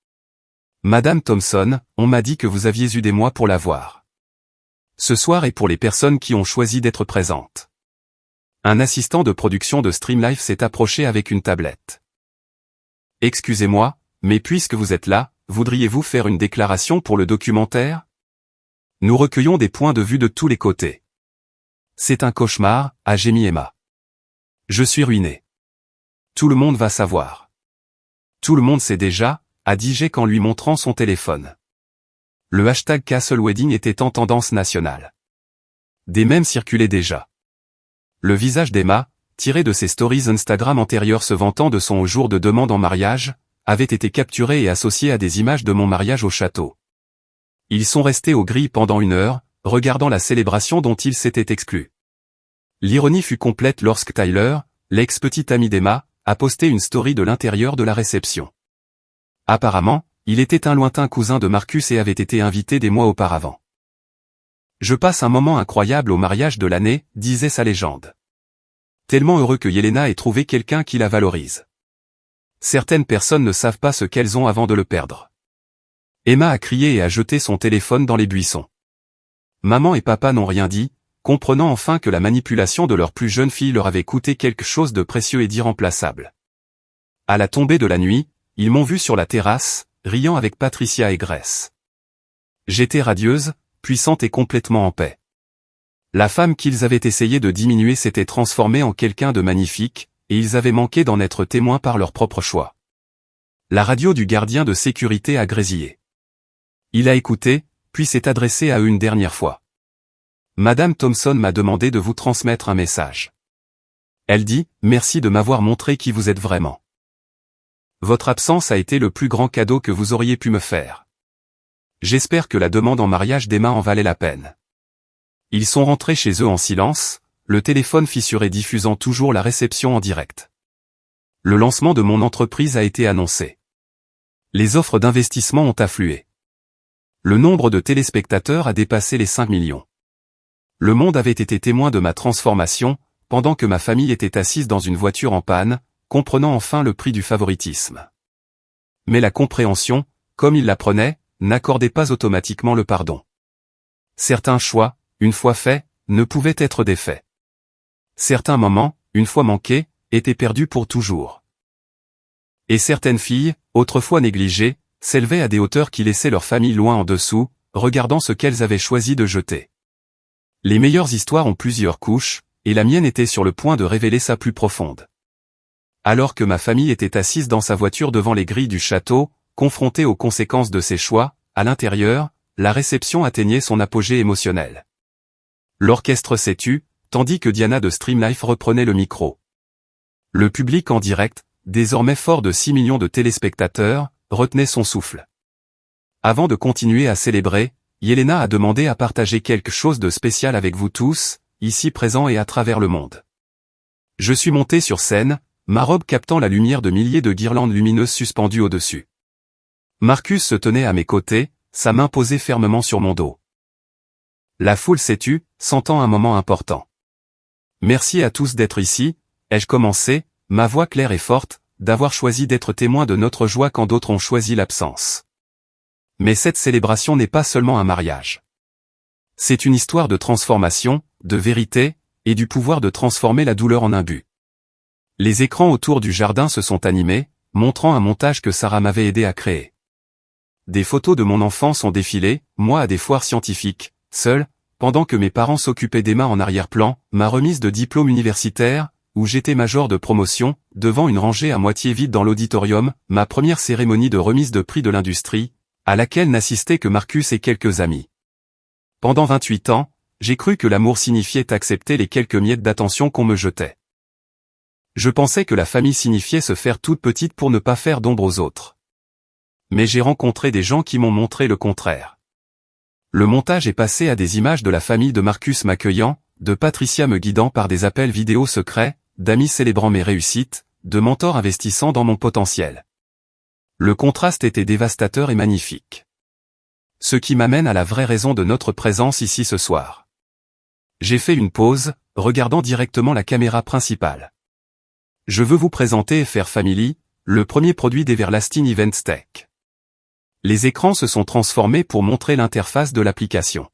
Madame Thompson, on m'a dit que vous aviez eu des mois pour la voir. Ce soir est pour les personnes qui ont choisi d'être présentes. Un assistant de production de Streamlife s'est approché avec une tablette. Excusez-moi, mais puisque vous êtes là, voudriez-vous faire une déclaration pour le documentaire? Nous recueillons des points de vue de tous les côtés. C'est un cauchemar, a gémi Emma. Je suis ruiné. Tout le monde va savoir. Tout le monde sait déjà, a dit Jake en lui montrant son téléphone. Le hashtag Castle Wedding était en tendance nationale. Des mèmes circulaient déjà. Le visage d'Emma, tiré de ses stories Instagram antérieures se vantant de son jour de demande en mariage, avait été capturé et associé à des images de mon mariage au château. Ils sont restés aux grilles pendant 1 heure, regardant la célébration dont ils s'étaient exclus. L'ironie fut complète lorsque Tyler, l'ex-petit ami d'Emma, a posté une story de l'intérieur de la réception. Apparemment, il était un lointain cousin de Marcus et avait été invité des mois auparavant. Je passe un moment incroyable au mariage de l'année, disait sa légende. Tellement heureux que Yelena ait trouvé quelqu'un qui la valorise. Certaines personnes ne savent pas ce qu'elles ont avant de le perdre. Emma a crié et a jeté son téléphone dans les buissons. Maman et papa n'ont rien dit, comprenant enfin que la manipulation de leur plus jeune fille leur avait coûté quelque chose de précieux et d'irremplaçable. À la tombée de la nuit, ils m'ont vu sur la terrasse, riant avec Patricia et Grace. J'étais radieuse, puissante et complètement en paix. La femme qu'ils avaient essayé de diminuer s'était transformée en quelqu'un de magnifique, et ils avaient manqué d'en être témoins par leur propre choix. La radio du gardien de sécurité a grésillé. Il a écouté, puis s'est adressé à eux une dernière fois. Madame Thompson m'a demandé de vous transmettre un message. Elle dit, merci de m'avoir montré qui vous êtes vraiment. Votre absence a été le plus grand cadeau que vous auriez pu me faire. J'espère que la demande en mariage d'Emma en valait la peine. Ils sont rentrés chez eux en silence, le téléphone fissuré diffusant toujours la réception en direct. Le lancement de mon entreprise a été annoncé. Les offres d'investissement ont afflué. Le nombre de téléspectateurs a dépassé les 5 millions. Le monde avait été témoin de ma transformation, pendant que ma famille était assise dans une voiture en panne, comprenant enfin le prix du favoritisme. Mais la compréhension, comme ils l'apprenaient, n'accordait pas automatiquement le pardon. Certains choix, une fois faits, ne pouvaient être défaits. Certains moments, une fois manqués, étaient perdus pour toujours. Et certaines filles, autrefois négligées, s'élevaient à des hauteurs qui laissaient leur famille loin en dessous, regardant ce qu'elles avaient choisi de jeter. Les meilleures histoires ont plusieurs couches, et la mienne était sur le point de révéler sa plus profonde. Alors que ma famille était assise dans sa voiture devant les grilles du château, confrontée aux conséquences de ses choix, à l'intérieur, la réception atteignait son apogée émotionnel. L'orchestre s'est tu, tandis que Diana de Streamlife reprenait le micro. Le public en direct, désormais fort de 6 millions de téléspectateurs, retenait son souffle. Avant de continuer à célébrer, Yelena a demandé à partager quelque chose de spécial avec vous tous, ici présents et à travers le monde. Je suis monté sur scène, ma robe captant la lumière de milliers de guirlandes lumineuses suspendues au-dessus. Marcus se tenait à mes côtés, sa main posée fermement sur mon dos. La foule s'est tue, sentant un moment important. Merci à tous d'être ici, ai-je commencé, ma voix claire et forte, d'avoir choisi d'être témoin de notre joie quand d'autres ont choisi l'absence. Mais cette célébration n'est pas seulement un mariage. C'est une histoire de transformation, de vérité, et du pouvoir de transformer la douleur en un but. Les écrans autour du jardin se sont animés, montrant un montage que Sarah m'avait aidé à créer. Des photos de mon enfance ont défilé, moi à des foires scientifiques, seul, pendant que mes parents s'occupaient d'Emma en arrière-plan, ma remise de diplôme universitaire, où j'étais major de promotion, devant une rangée à moitié vide dans l'auditorium, ma première cérémonie de remise de prix de l'industrie, à laquelle n'assistaient que Marcus et quelques amis. Pendant 28 ans, j'ai cru que l'amour signifiait accepter les quelques miettes d'attention qu'on me jetait. Je pensais que la famille signifiait se faire toute petite pour ne pas faire d'ombre aux autres. Mais j'ai rencontré des gens qui m'ont montré le contraire. Le montage est passé à des images de la famille de Marcus m'accueillant, de Patricia me guidant par des appels vidéo secrets, d'amis célébrant mes réussites, de mentors investissant dans mon potentiel. Le contraste était dévastateur et magnifique. Ce qui m'amène à la vraie raison de notre présence ici ce soir. J'ai fait une pause, regardant directement la caméra principale. Je veux vous présenter FR Family, le premier produit d'Everlasting Events Tech. Les écrans se sont transformés pour montrer l'interface de l'application.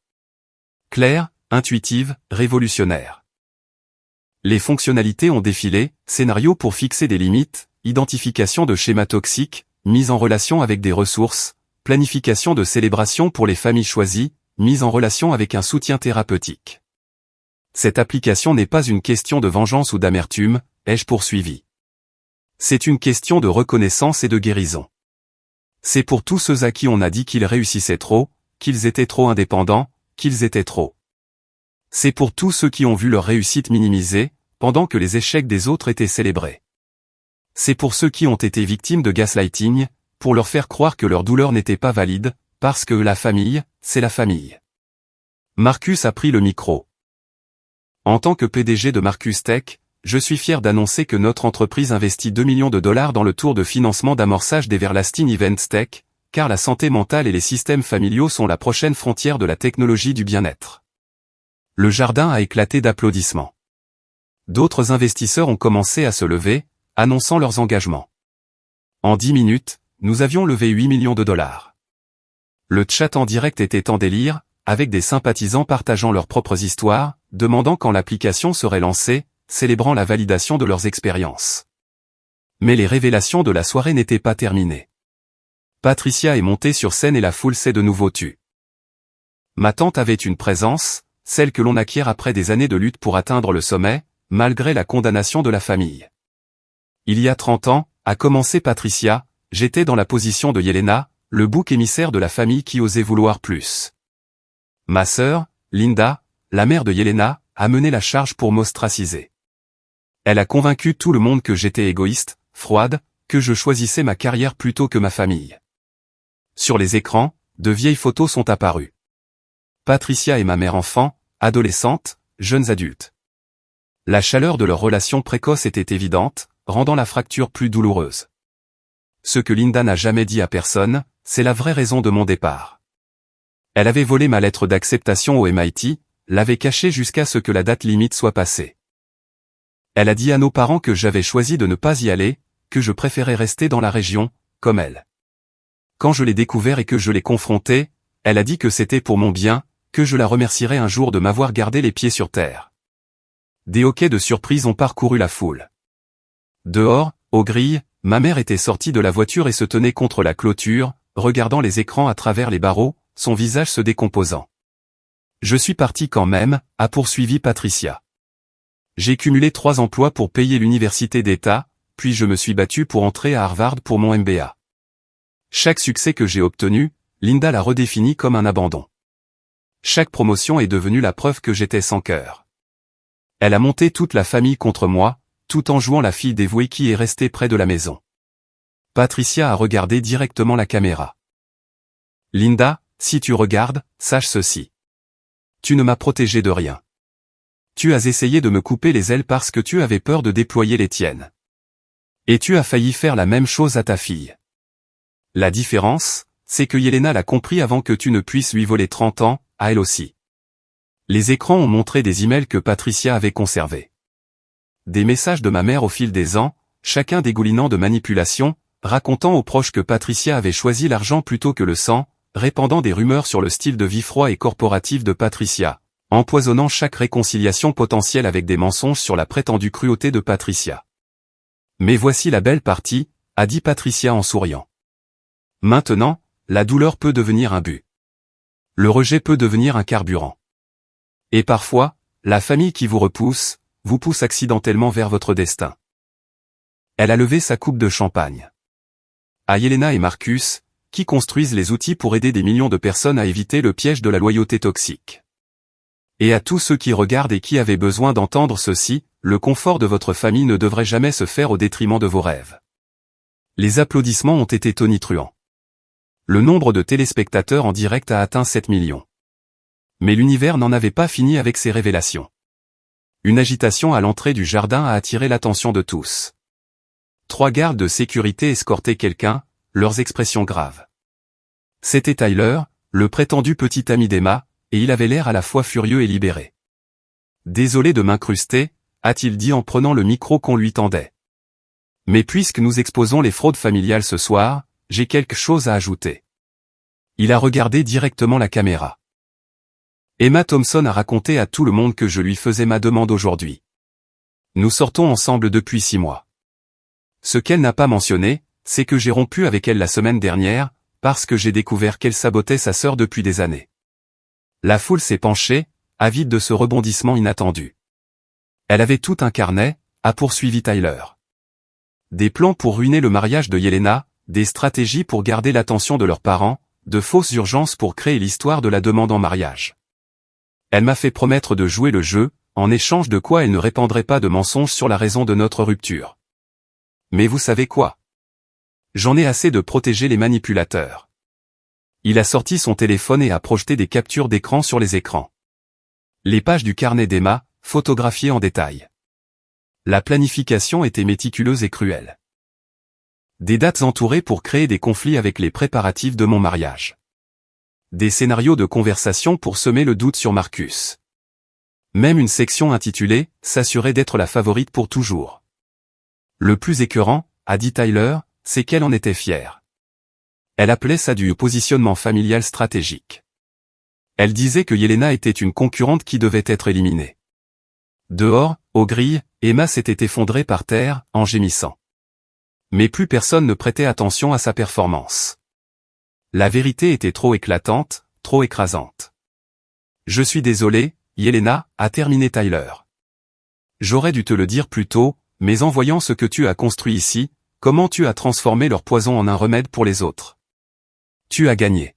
Claire, intuitive, révolutionnaire. Les fonctionnalités ont défilé, scénario pour fixer des limites, identification de schémas toxiques, mise en relation avec des ressources, planification de célébration pour les familles choisies, mise en relation avec un soutien thérapeutique. Cette application n'est pas une question de vengeance ou d'amertume, ai-je poursuivi. C'est une question de reconnaissance et de guérison. C'est pour tous ceux à qui on a dit qu'ils réussissaient trop, qu'ils étaient trop indépendants, qu'ils étaient trop. C'est pour tous ceux qui ont vu leur réussite minimisée, pendant que les échecs des autres étaient célébrés. C'est pour ceux qui ont été victimes de gaslighting, pour leur faire croire que leur douleur n'était pas valide, parce que la famille, c'est la famille. Marcus a pris le micro. En tant que PDG de Marcus Tech, je suis fier d'annoncer que notre entreprise investit 2 millions de dollars dans le tour de financement d'amorçage d'Everlasting Events Tech, car la santé mentale et les systèmes familiaux sont la prochaine frontière de la technologie du bien-être. Le jardin a éclaté d'applaudissements. D'autres investisseurs ont commencé à se lever, annonçant leurs engagements. En 10 minutes, nous avions levé 8 millions de dollars. Le chat en direct était en délire, avec des sympathisants partageant leurs propres histoires, demandant quand l'application serait lancée, célébrant la validation de leurs expériences. Mais les révélations de la soirée n'étaient pas terminées. Patricia est montée sur scène et la foule s'est de nouveau tue. Ma tante avait une présence, celle que l'on acquiert après des années de lutte pour atteindre le sommet, malgré la condamnation de la famille. Il y a 30 ans, a commencé Patricia, j'étais dans la position de Yelena, le bouc émissaire de la famille qui osait vouloir plus. Ma sœur, Linda, la mère de Yelena, a mené la charge pour m'ostraciser. Elle a convaincu tout le monde que j'étais égoïste, froide, que je choisissais ma carrière plutôt que ma famille. Sur les écrans, de vieilles photos sont apparues. Patricia et ma mère enfant, adolescentes, jeunes adultes. La chaleur de leur relation précoce était évidente, rendant la fracture plus douloureuse. Ce que Linda n'a jamais dit à personne, c'est la vraie raison de mon départ. Elle avait volé ma lettre d'acceptation au MIT, l'avait cachée jusqu'à ce que la date limite soit passée. Elle a dit à nos parents que j'avais choisi de ne pas y aller, que je préférais rester dans la région, comme elle. Quand je l'ai découvert et que je l'ai confrontée, elle a dit que c'était pour mon bien, que je la remercierais un jour de m'avoir gardé les pieds sur terre. Des hoquets de surprise ont parcouru la foule. Dehors, aux grilles, ma mère était sortie de la voiture et se tenait contre la clôture, regardant les écrans à travers les barreaux, son visage se décomposant. Je suis parti quand même, a poursuivi Patricia. J'ai cumulé 3 emplois pour payer l'université d'État, puis je me suis battu pour entrer à Harvard pour mon MBA. Chaque succès que j'ai obtenu, Linda l'a redéfini comme un abandon. Chaque promotion est devenue la preuve que j'étais sans cœur. Elle a monté toute la famille contre moi, tout en jouant la fille dévouée qui est restée près de la maison. Patricia a regardé directement la caméra. Linda, si tu regardes, sache ceci. Tu ne m'as protégé de rien. Tu as essayé de me couper les ailes parce que tu avais peur de déployer les tiennes. Et tu as failli faire la même chose à ta fille. La différence, c'est que Yelena l'a compris avant que tu ne puisses lui voler 30 ans, à elle aussi. Les écrans ont montré des emails que Patricia avait conservés. Des messages de ma mère au fil des ans, chacun dégoulinant de manipulation, racontant aux proches que Patricia avait choisi l'argent plutôt que le sang, répandant des rumeurs sur le style de vie froid et corporatif de Patricia, empoisonnant chaque réconciliation potentielle avec des mensonges sur la prétendue cruauté de Patricia. Mais voici la belle partie, a dit Patricia en souriant. Maintenant, la douleur peut devenir un but. Le rejet peut devenir un carburant. Et parfois, la famille qui vous pousse accidentellement vers votre destin. Elle a levé sa coupe de champagne. À Yelena et Marcus, qui construisent les outils pour aider des millions de personnes à éviter le piège de la loyauté toxique. Et à tous ceux qui regardent et qui avaient besoin d'entendre ceci, le confort de votre famille ne devrait jamais se faire au détriment de vos rêves. Les applaudissements ont été tonitruants. Le nombre de téléspectateurs en direct a atteint 7 millions. Mais l'univers n'en avait pas fini avec ces révélations. Une agitation à l'entrée du jardin a attiré l'attention de tous. 3 gardes de sécurité escortaient quelqu'un, leurs expressions graves. C'était Tyler, le prétendu petit ami d'Emma, et il avait l'air à la fois furieux et libéré. « Désolé de m'incruster », a-t-il dit en prenant le micro qu'on lui tendait. « Mais puisque nous exposons les fraudes familiales ce soir, j'ai quelque chose à ajouter. » Il a regardé directement la caméra. Emma Thompson a raconté à tout le monde que je lui faisais ma demande aujourd'hui. Nous sortons ensemble depuis 6 mois. Ce qu'elle n'a pas mentionné, c'est que j'ai rompu avec elle la semaine dernière, parce que j'ai découvert qu'elle sabotait sa sœur depuis des années. La foule s'est penchée, avide de ce rebondissement inattendu. Elle avait tout un carnet, a poursuivi Tyler. Des plans pour ruiner le mariage de Yelena, des stratégies pour garder l'attention de leurs parents, de fausses urgences pour créer l'histoire de la demande en mariage. Elle m'a fait promettre de jouer le jeu, en échange de quoi elle ne répandrait pas de mensonges sur la raison de notre rupture. Mais vous savez quoi? J'en ai assez de protéger les manipulateurs. Il a sorti son téléphone et a projeté des captures d'écran sur les écrans. Les pages du carnet d'Emma, photographiées en détail. La planification était méticuleuse et cruelle. Des dates entourées pour créer des conflits avec les préparatifs de mon mariage. Des scénarios de conversation pour semer le doute sur Marcus. Même une section intitulée « S'assurer d'être la favorite pour toujours ». Le plus écœurant, a dit Tyler, c'est qu'elle en était fière. Elle appelait ça du positionnement familial stratégique. Elle disait que Yelena était une concurrente qui devait être éliminée. Dehors, aux grilles, Emma s'était effondrée par terre, en gémissant. Mais plus personne ne prêtait attention à sa performance. La vérité était trop éclatante, trop écrasante. Je suis désolé, Yelena, a terminé Tyler. J'aurais dû te le dire plus tôt, mais en voyant ce que tu as construit ici, comment tu as transformé leur poison en un remède pour les autres. Tu as gagné.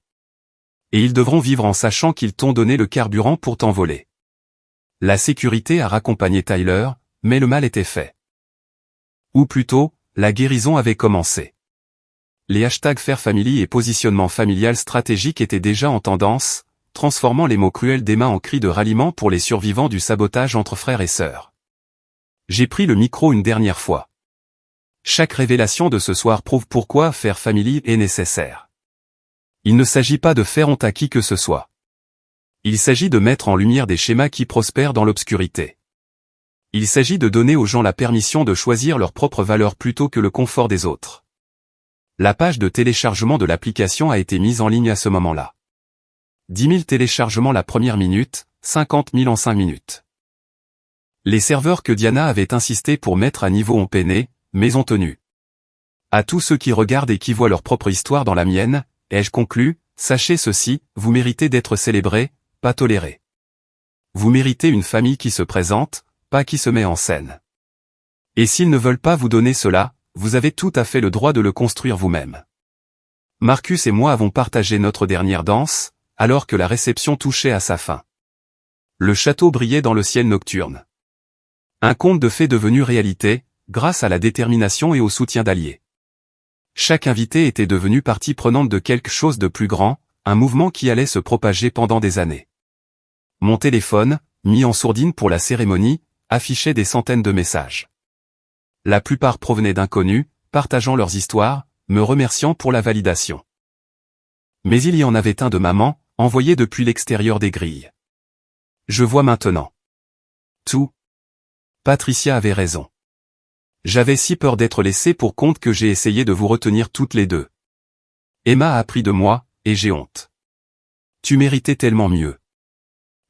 Et ils devront vivre en sachant qu'ils t'ont donné le carburant pour t'envoler. La sécurité a raccompagné Tyler, mais le mal était fait. Ou plutôt, la guérison avait commencé. Les hashtags Fair Family et positionnement familial stratégique étaient déjà en tendance, transformant les mots cruels d'Emma en cris de ralliement pour les survivants du sabotage entre frères et sœurs. J'ai pris le micro une dernière fois. Chaque révélation de ce soir prouve pourquoi faire family est nécessaire. Il ne s'agit pas de faire honte à qui que ce soit. Il s'agit de mettre en lumière des schémas qui prospèrent dans l'obscurité. Il s'agit de donner aux gens la permission de choisir leurs propres valeurs plutôt que le confort des autres. La page de téléchargement de l'application a été mise en ligne à ce moment-là. 10 000 téléchargements la première minute, 50 000 en 5 minutes. Les serveurs que Diana avait insisté pour mettre à niveau ont peiné, mais ont tenu. À tous ceux qui regardent et qui voient leur propre histoire dans la mienne, ai-je conclu, sachez ceci, vous méritez d'être célébrés, pas tolérés. Vous méritez une famille qui se présente, pas qui se met en scène. Et s'ils ne veulent pas vous donner cela, vous avez tout à fait le droit de le construire vous-même. Marcus et moi avons partagé notre dernière danse, alors que la réception touchait à sa fin. Le château brillait dans le ciel nocturne. Un conte de fées devenu réalité, grâce à la détermination et au soutien d'alliés. Chaque invité était devenu partie prenante de quelque chose de plus grand, un mouvement qui allait se propager pendant des années. Mon téléphone, mis en sourdine pour la cérémonie, affichait des centaines de messages. La plupart provenaient d'inconnus, partageant leurs histoires, me remerciant pour la validation. Mais il y en avait un de maman, envoyé depuis l'extérieur des grilles. Je vois maintenant. Tout. Patricia avait raison. J'avais si peur d'être laissé pour compte que j'ai essayé de vous retenir toutes les deux. Emma a appris de moi, et j'ai honte. Tu méritais tellement mieux.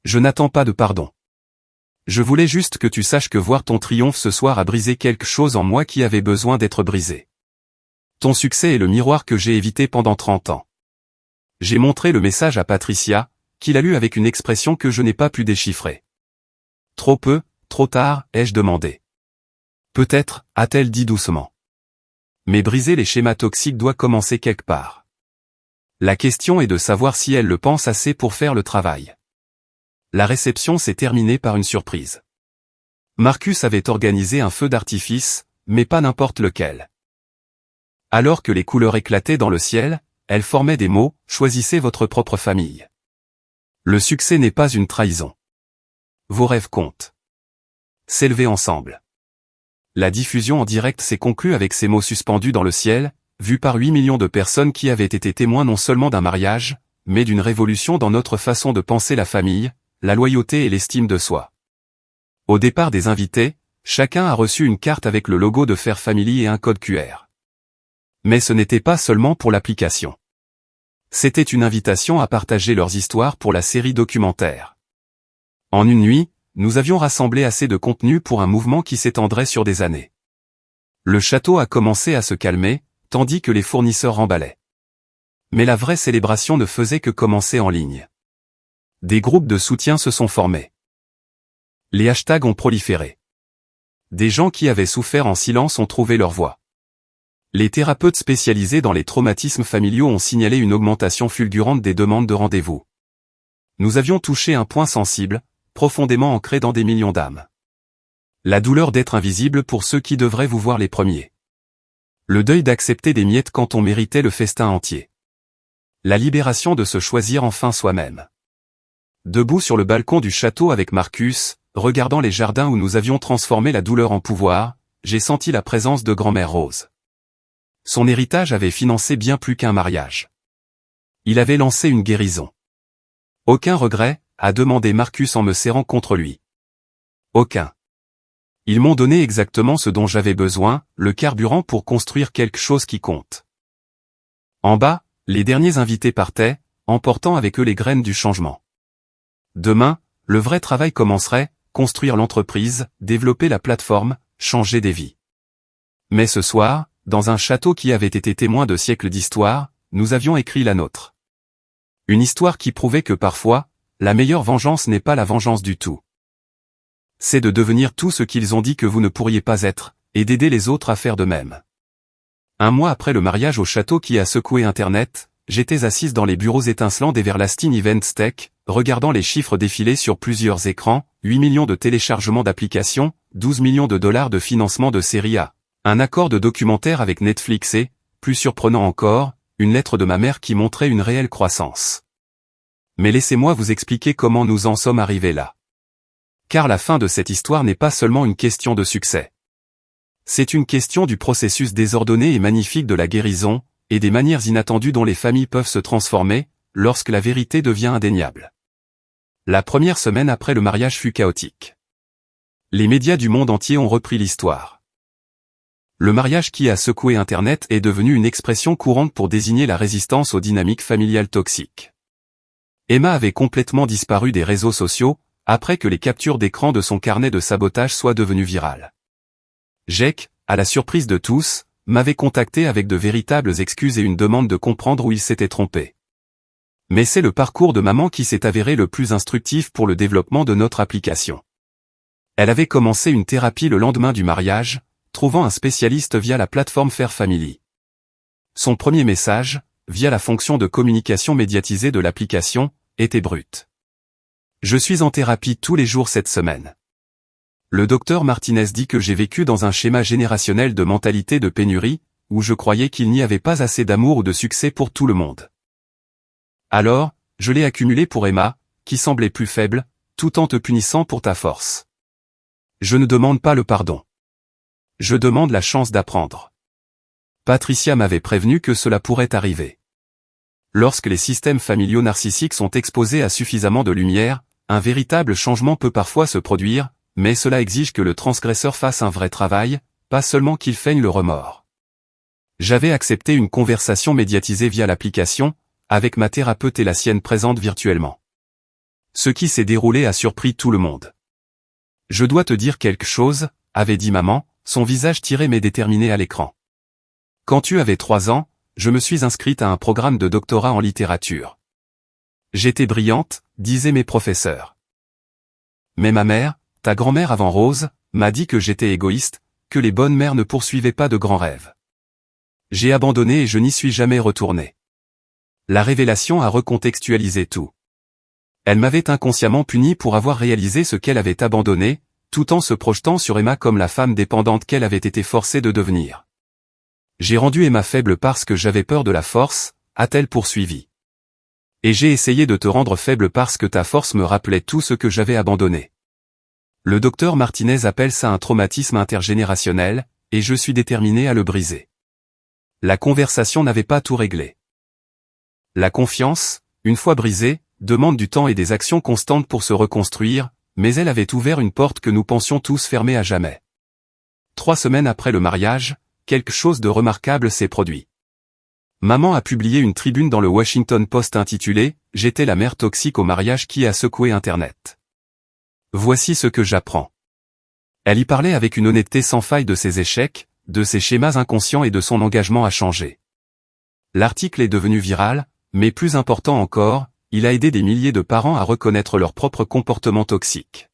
Je n'attends pas de pardon. Je voulais juste que tu saches que voir ton triomphe ce soir a brisé quelque chose en moi qui avait besoin d'être brisé. Ton succès est le miroir que j'ai évité pendant 30 ans. J'ai montré le message à Patricia, qui l'a lu avec une expression que je n'ai pas pu déchiffrer. Trop peu, trop tard, ai-je demandé. Peut-être, a-t-elle dit doucement. Mais briser les schémas toxiques doit commencer quelque part. La question est de savoir si elle le pense assez pour faire le travail. La réception s'est terminée par une surprise. Marcus avait organisé un feu d'artifice, mais pas n'importe lequel. Alors que les couleurs éclataient dans le ciel, elles formaient des mots, choisissez votre propre famille. Le succès n'est pas une trahison. Vos rêves comptent. S'élever ensemble. La diffusion en direct s'est conclue avec ces mots suspendus dans le ciel, vus par 8 millions de personnes qui avaient été témoins non seulement d'un mariage, mais d'une révolution dans notre façon de penser la famille, la loyauté et l'estime de soi. Au départ des invités, chacun a reçu une carte avec le logo de Fair Family et un code QR. Mais ce n'était pas seulement pour l'application. C'était une invitation à partager leurs histoires pour la série documentaire. En une nuit, nous avions rassemblé assez de contenu pour un mouvement qui s'étendrait sur des années. Le château a commencé à se calmer, tandis que les fournisseurs remballaient. Mais la vraie célébration ne faisait que commencer en ligne. Des groupes de soutien se sont formés. Les hashtags ont proliféré. Des gens qui avaient souffert en silence ont trouvé leur voie. Les thérapeutes spécialisés dans les traumatismes familiaux ont signalé une augmentation fulgurante des demandes de rendez-vous. Nous avions touché un point sensible, profondément ancré dans des millions d'âmes. La douleur d'être invisible pour ceux qui devraient vous voir les premiers. Le deuil d'accepter des miettes quand on méritait le festin entier. La libération de se choisir enfin soi-même. Debout sur le balcon du château avec Marcus, regardant les jardins où nous avions transformé la douleur en pouvoir, j'ai senti la présence de grand-mère Rose. Son héritage avait financé bien plus qu'un mariage. Il avait lancé une guérison. Aucun regret, a demandé Marcus en me serrant contre lui. Aucun. Ils m'ont donné exactement ce dont j'avais besoin, le carburant pour construire quelque chose qui compte. En bas, les derniers invités partaient, emportant avec eux les graines du changement. Demain, le vrai travail commencerait, construire l'entreprise, développer la plateforme, changer des vies. Mais ce soir, dans un château qui avait été témoin de siècles d'histoire, nous avions écrit la nôtre. Une histoire qui prouvait que parfois, la meilleure vengeance n'est pas la vengeance du tout. C'est de devenir tout ce qu'ils ont dit que vous ne pourriez pas être, et d'aider les autres à faire de même. Un mois après le mariage au château qui a secoué Internet, j'étais assise dans les bureaux étincelants d'Everlasting Events Tech, regardant les chiffres défiler sur plusieurs écrans, 8 millions de téléchargements d'applications, 12 millions de dollars de financement de série A, un accord de documentaire avec Netflix et, plus surprenant encore, une lettre de ma mère qui montrait une réelle croissance. Mais laissez-moi vous expliquer comment nous en sommes arrivés là. Car la fin de cette histoire n'est pas seulement une question de succès. C'est une question du processus désordonné et magnifique de la guérison, et des manières inattendues dont les familles peuvent se transformer, lorsque la vérité devient indéniable. La première semaine après le mariage fut chaotique. Les médias du monde entier ont repris l'histoire. Le mariage qui a secoué Internet est devenu une expression courante pour désigner la résistance aux dynamiques familiales toxiques. Emma avait complètement disparu des réseaux sociaux, après que les captures d'écran de son carnet de sabotage soient devenues virales. Jake, à la surprise de tous, m'avait contacté avec de véritables excuses et une demande de comprendre où il s'était trompé. Mais c'est le parcours de maman qui s'est avéré le plus instructif pour le développement de notre application. Elle avait commencé une thérapie le lendemain du mariage, trouvant un spécialiste via la plateforme Faire Family. Son premier message, via la fonction de communication médiatisée de l'application, était brut. Je suis en thérapie tous les jours cette semaine. Le docteur Martinez dit que j'ai vécu dans un schéma générationnel de mentalité de pénurie, où je croyais qu'il n'y avait pas assez d'amour ou de succès pour tout le monde. Alors, je l'ai accumulé pour Emma, qui semblait plus faible, tout en te punissant pour ta force. Je ne demande pas le pardon. Je demande la chance d'apprendre. Patricia m'avait prévenu que cela pourrait arriver. Lorsque les systèmes familiaux narcissiques sont exposés à suffisamment de lumière, un véritable changement peut parfois se produire, mais cela exige que le transgresseur fasse un vrai travail, pas seulement qu'il feigne le remords. J'avais accepté une conversation médiatisée via l'application, avec ma thérapeute et la sienne présente virtuellement. Ce qui s'est déroulé a surpris tout le monde. Je dois te dire quelque chose, avait dit maman, son visage tiré mais déterminé à l'écran. Quand tu avais 3 ans, je me suis inscrite à un programme de doctorat en littérature. J'étais brillante, disaient mes professeurs. Mais ma mère, ta grand-mère avant Rose, m'a dit que j'étais égoïste, que les bonnes mères ne poursuivaient pas de grands rêves. J'ai abandonné et je n'y suis jamais retourné. La révélation a recontextualisé tout. Elle m'avait inconsciemment puni pour avoir réalisé ce qu'elle avait abandonné, tout en se projetant sur Emma comme la femme dépendante qu'elle avait été forcée de devenir. J'ai rendu Emma faible parce que j'avais peur de la force, a-t-elle poursuivi. Et j'ai essayé de te rendre faible parce que ta force me rappelait tout ce que j'avais abandonné. Le docteur Martinez appelle ça un traumatisme intergénérationnel, et je suis déterminé à le briser. La conversation n'avait pas tout réglé. La confiance, une fois brisée, demande du temps et des actions constantes pour se reconstruire, mais elle avait ouvert une porte que nous pensions tous fermer à jamais. 3 semaines après le mariage, quelque chose de remarquable s'est produit. Maman a publié une tribune dans le Washington Post intitulée « J'étais la mère toxique au mariage qui a secoué Internet. Voici ce que j'apprends. » Elle y parlait avec une honnêteté sans faille de ses échecs, de ses schémas inconscients et de son engagement à changer. L'article est devenu viral, mais plus important encore, il a aidé des milliers de parents à reconnaître leur propre comportement toxique.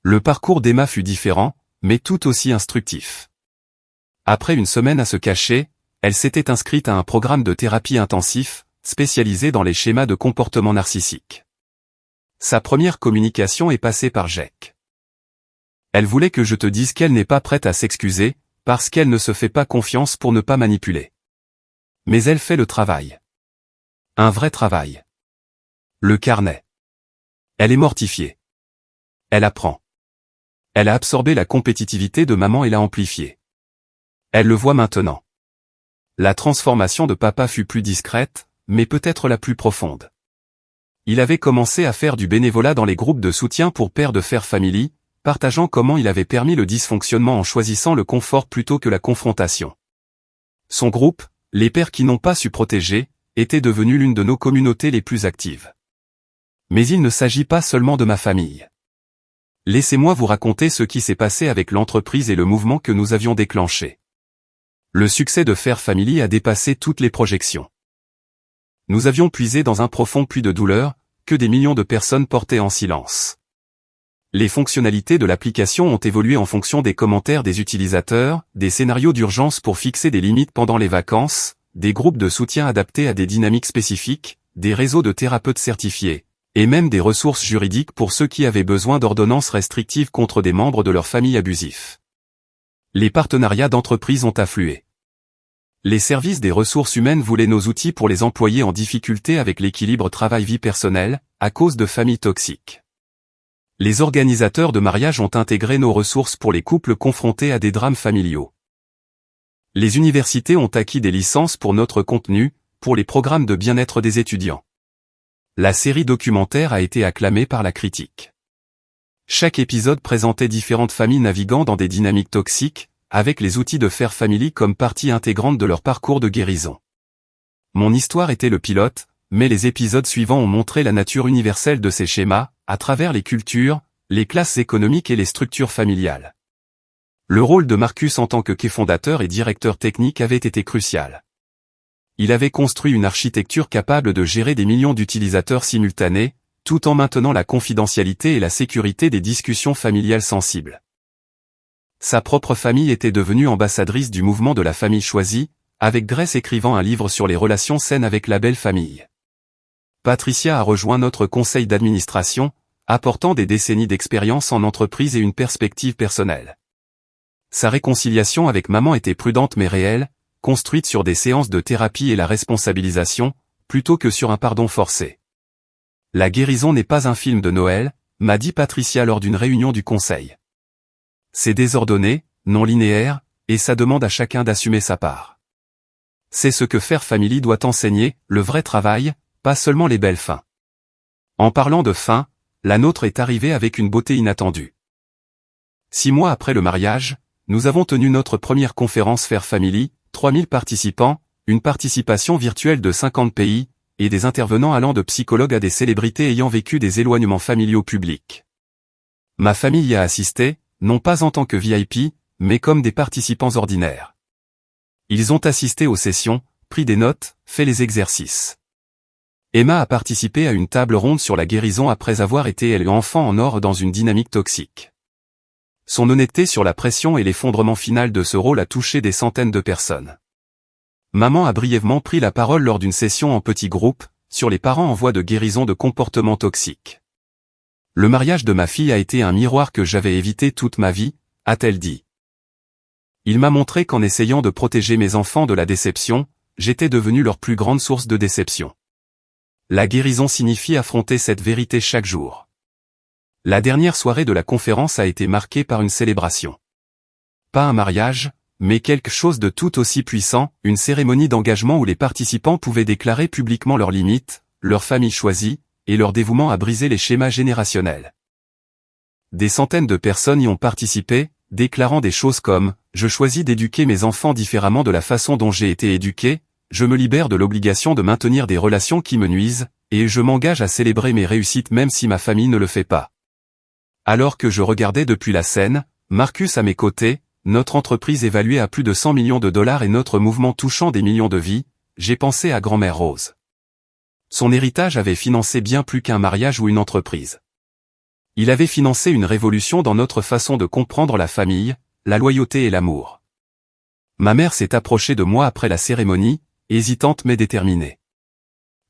Le parcours d'Emma fut différent, mais tout aussi instructif. Après une semaine à se cacher, elle s'était inscrite à un programme de thérapie intensif, spécialisé dans les schémas de comportement narcissique. Sa première communication est passée par Jake. Elle voulait que je te dise qu'elle n'est pas prête à s'excuser, parce qu'elle ne se fait pas confiance pour ne pas manipuler. Mais elle fait le travail. Un vrai travail. Le carnet. Elle est mortifiée. Elle apprend. Elle a absorbé la compétitivité de maman et l'a amplifiée. Elle le voit maintenant. La transformation de papa fut plus discrète, mais peut-être la plus profonde. Il avait commencé à faire du bénévolat dans les groupes de soutien pour pères de Faire Family, partageant comment il avait permis le dysfonctionnement en choisissant le confort plutôt que la confrontation. Son groupe, les pères qui n'ont pas su protéger, était devenu l'une de nos communautés les plus actives. Mais il ne s'agit pas seulement de ma famille. Laissez-moi vous raconter ce qui s'est passé avec l'entreprise et le mouvement que nous avions déclenché. Le succès de Faire Family a dépassé toutes les projections. Nous avions puisé dans un profond puits de douleur, que des millions de personnes portaient en silence. Les fonctionnalités de l'application ont évolué en fonction des commentaires des utilisateurs, des scénarios d'urgence pour fixer des limites pendant les vacances, des groupes de soutien adaptés à des dynamiques spécifiques, des réseaux de thérapeutes certifiés, et même des ressources juridiques pour ceux qui avaient besoin d'ordonnances restrictives contre des membres de leur famille abusifs. Les partenariats d'entreprises ont afflué. Les services des ressources humaines voulaient nos outils pour les employés en difficulté avec l'équilibre travail-vie personnelle, à cause de familles toxiques. Les organisateurs de mariage ont intégré nos ressources pour les couples confrontés à des drames familiaux. Les universités ont acquis des licences pour notre contenu, pour les programmes de bien-être des étudiants. La série documentaire a été acclamée par la critique. Chaque épisode présentait différentes familles naviguant dans des dynamiques toxiques, avec les outils de Fair Family comme partie intégrante de leur parcours de guérison. Mon histoire était le pilote, mais les épisodes suivants ont montré la nature universelle de ces schémas, à travers les cultures, les classes économiques et les structures familiales. Le rôle de Marcus en tant que fondateur et directeur technique avait été crucial. Il avait construit une architecture capable de gérer des millions d'utilisateurs simultanés, tout en maintenant la confidentialité et la sécurité des discussions familiales sensibles. Sa propre famille était devenue ambassadrice du mouvement de la famille choisie, avec Grace écrivant un livre sur les relations saines avec la belle famille. Patricia a rejoint notre conseil d'administration, apportant des décennies d'expérience en entreprise et une perspective personnelle. Sa réconciliation avec maman était prudente mais réelle, construite sur des séances de thérapie et la responsabilisation, plutôt que sur un pardon forcé. La guérison n'est pas un film de Noël, m'a dit Patricia lors d'une réunion du conseil. C'est désordonné, non linéaire, et ça demande à chacun d'assumer sa part. C'est ce que Fair Family doit enseigner, le vrai travail, pas seulement les belles fins. En parlant de fin, la nôtre est arrivée avec une beauté inattendue. 6 mois après le mariage, nous avons tenu notre première conférence Fair Family, 3000 participants, une participation virtuelle de 50 pays, et des intervenants allant de psychologues à des célébrités ayant vécu des éloignements familiaux publics. Ma famille y a assisté, non pas en tant que VIP, mais comme des participants ordinaires. Ils ont assisté aux sessions, pris des notes, fait les exercices. Emma a participé à une table ronde sur la guérison après avoir été elle enfant en or dans une dynamique toxique. Son honnêteté sur la pression et l'effondrement final de ce rôle a touché des centaines de personnes. Maman a brièvement pris la parole lors d'une session en petit groupe, sur les parents en voie de guérison de comportements toxiques. Le mariage de ma fille a été un miroir que j'avais évité toute ma vie, a-t-elle dit. Il m'a montré qu'en essayant de protéger mes enfants de la déception, j'étais devenu leur plus grande source de déception. La guérison signifie affronter cette vérité chaque jour. La dernière soirée de la conférence a été marquée par une célébration. Pas un mariage, mais quelque chose de tout aussi puissant, une cérémonie d'engagement où les participants pouvaient déclarer publiquement leurs limites, leur famille choisie, et leur dévouement à briser les schémas générationnels. Des centaines de personnes y ont participé, déclarant des choses comme « Je choisis d'éduquer mes enfants différemment de la façon dont j'ai été éduqué, je me libère de l'obligation de maintenir des relations qui me nuisent, et je m'engage à célébrer mes réussites même si ma famille ne le fait pas. » Alors que je regardais depuis la scène, Marcus à mes côtés, notre entreprise évaluée à plus de 100 millions de dollars et notre mouvement touchant des millions de vies, j'ai pensé à Grand-mère Rose. Son héritage avait financé bien plus qu'un mariage ou une entreprise. Il avait financé une révolution dans notre façon de comprendre la famille, la loyauté et l'amour. Ma mère s'est approchée de moi après la cérémonie, hésitante mais déterminée.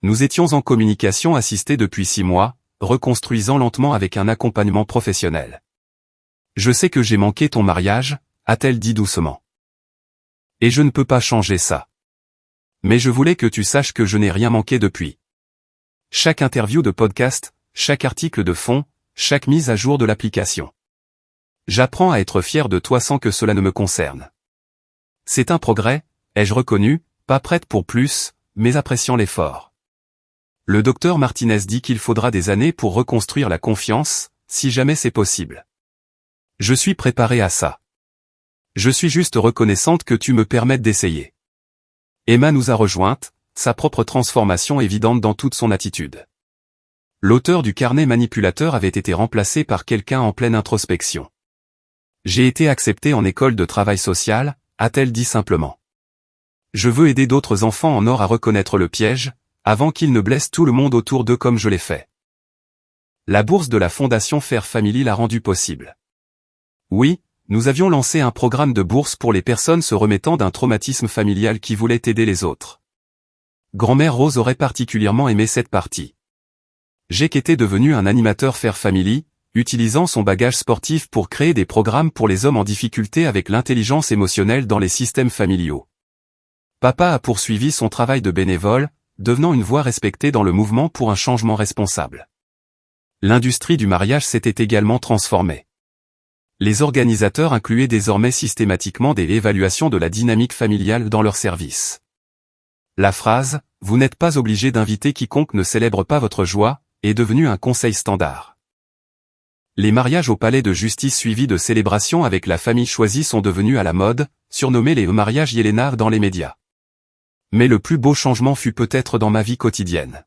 Nous étions en communication assistée depuis 6 mois, reconstruisant lentement avec un accompagnement professionnel. Je sais que j'ai manqué ton mariage, a-t-elle dit doucement. Et je ne peux pas changer ça. Mais je voulais que tu saches que je n'ai rien manqué depuis. Chaque interview de podcast, chaque article de fond, chaque mise à jour de l'application. J'apprends à être fier de toi sans que cela ne me concerne. C'est un progrès, ai-je reconnu, pas prête pour plus, mais appréciant l'effort. Le docteur Martinez dit qu'il faudra des années pour reconstruire la confiance, si jamais c'est possible. Je suis préparé à ça. Je suis juste reconnaissante que tu me permettes d'essayer. Emma nous a rejointes, sa propre transformation évidente dans toute son attitude. L'auteur du carnet manipulateur avait été remplacé par quelqu'un en pleine introspection. J'ai été acceptée en école de travail social, a-t-elle dit simplement. Je veux aider d'autres enfants en or à reconnaître le piège, avant qu'ils ne blessent tout le monde autour d'eux comme je l'ai fait. La bourse de la Fondation Fair Family l'a rendu possible. Oui, nous avions lancé un programme de bourse pour les personnes se remettant d'un traumatisme familial qui voulaient aider les autres. Grand-mère Rose aurait particulièrement aimé cette partie. Jake était devenu un animateur Fair Family, utilisant son bagage sportif pour créer des programmes pour les hommes en difficulté avec l'intelligence émotionnelle dans les systèmes familiaux. Papa a poursuivi son travail de bénévole, devenant une voix respectée dans le mouvement pour un changement responsable. L'industrie du mariage s'était également transformée. Les organisateurs incluaient désormais systématiquement des évaluations de la dynamique familiale dans leurs services. La phrase « Vous n'êtes pas obligé d'inviter quiconque ne célèbre pas votre joie » est devenue un conseil standard. Les mariages au palais de justice suivis de célébrations avec la famille choisie sont devenus à la mode, surnommés les mariages Yelena dans les médias. Mais le plus beau changement fut peut-être dans ma vie quotidienne.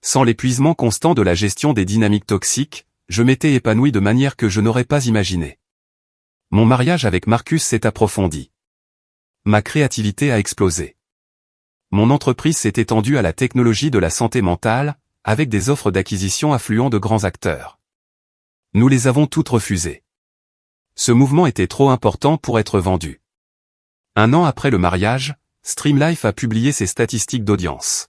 Sans l'épuisement constant de la gestion des dynamiques toxiques, je m'étais épanoui de manière que je n'aurais pas imaginé. Mon mariage avec Marcus s'est approfondi. Ma créativité a explosé. Mon entreprise s'est étendue à la technologie de la santé mentale, avec des offres d'acquisition affluant de grands acteurs. Nous les avons toutes refusées. Ce mouvement était trop important pour être vendu. 1 an après le mariage, Streamlife a publié ses statistiques d'audience.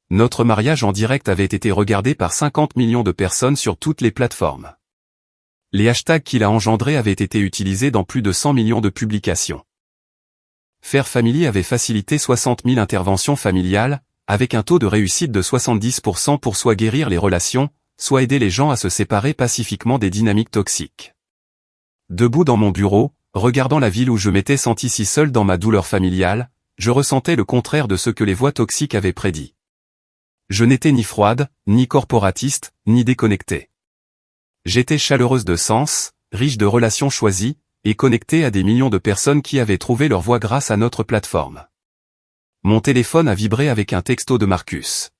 Notre mariage en direct avait été regardé par 50 millions de personnes sur toutes les plateformes. Les hashtags qu'il a engendrés avaient été utilisés dans plus de 100 millions de publications. Faire Family avait facilité 60 000 interventions familiales, avec un taux de réussite de 70% pour soit guérir les relations, soit aider les gens à se séparer pacifiquement des dynamiques toxiques. Debout dans mon bureau, regardant la ville où je m'étais senti si seul dans ma douleur familiale, je ressentais le contraire de ce que les voix toxiques avaient prédit. Je n'étais ni froide, ni corporatiste, ni déconnectée. J'étais chaleureuse de sens, riche de relations choisies, et connectée à des millions de personnes qui avaient trouvé leur voie grâce à notre plateforme. Mon téléphone a vibré avec un texto de Marcus.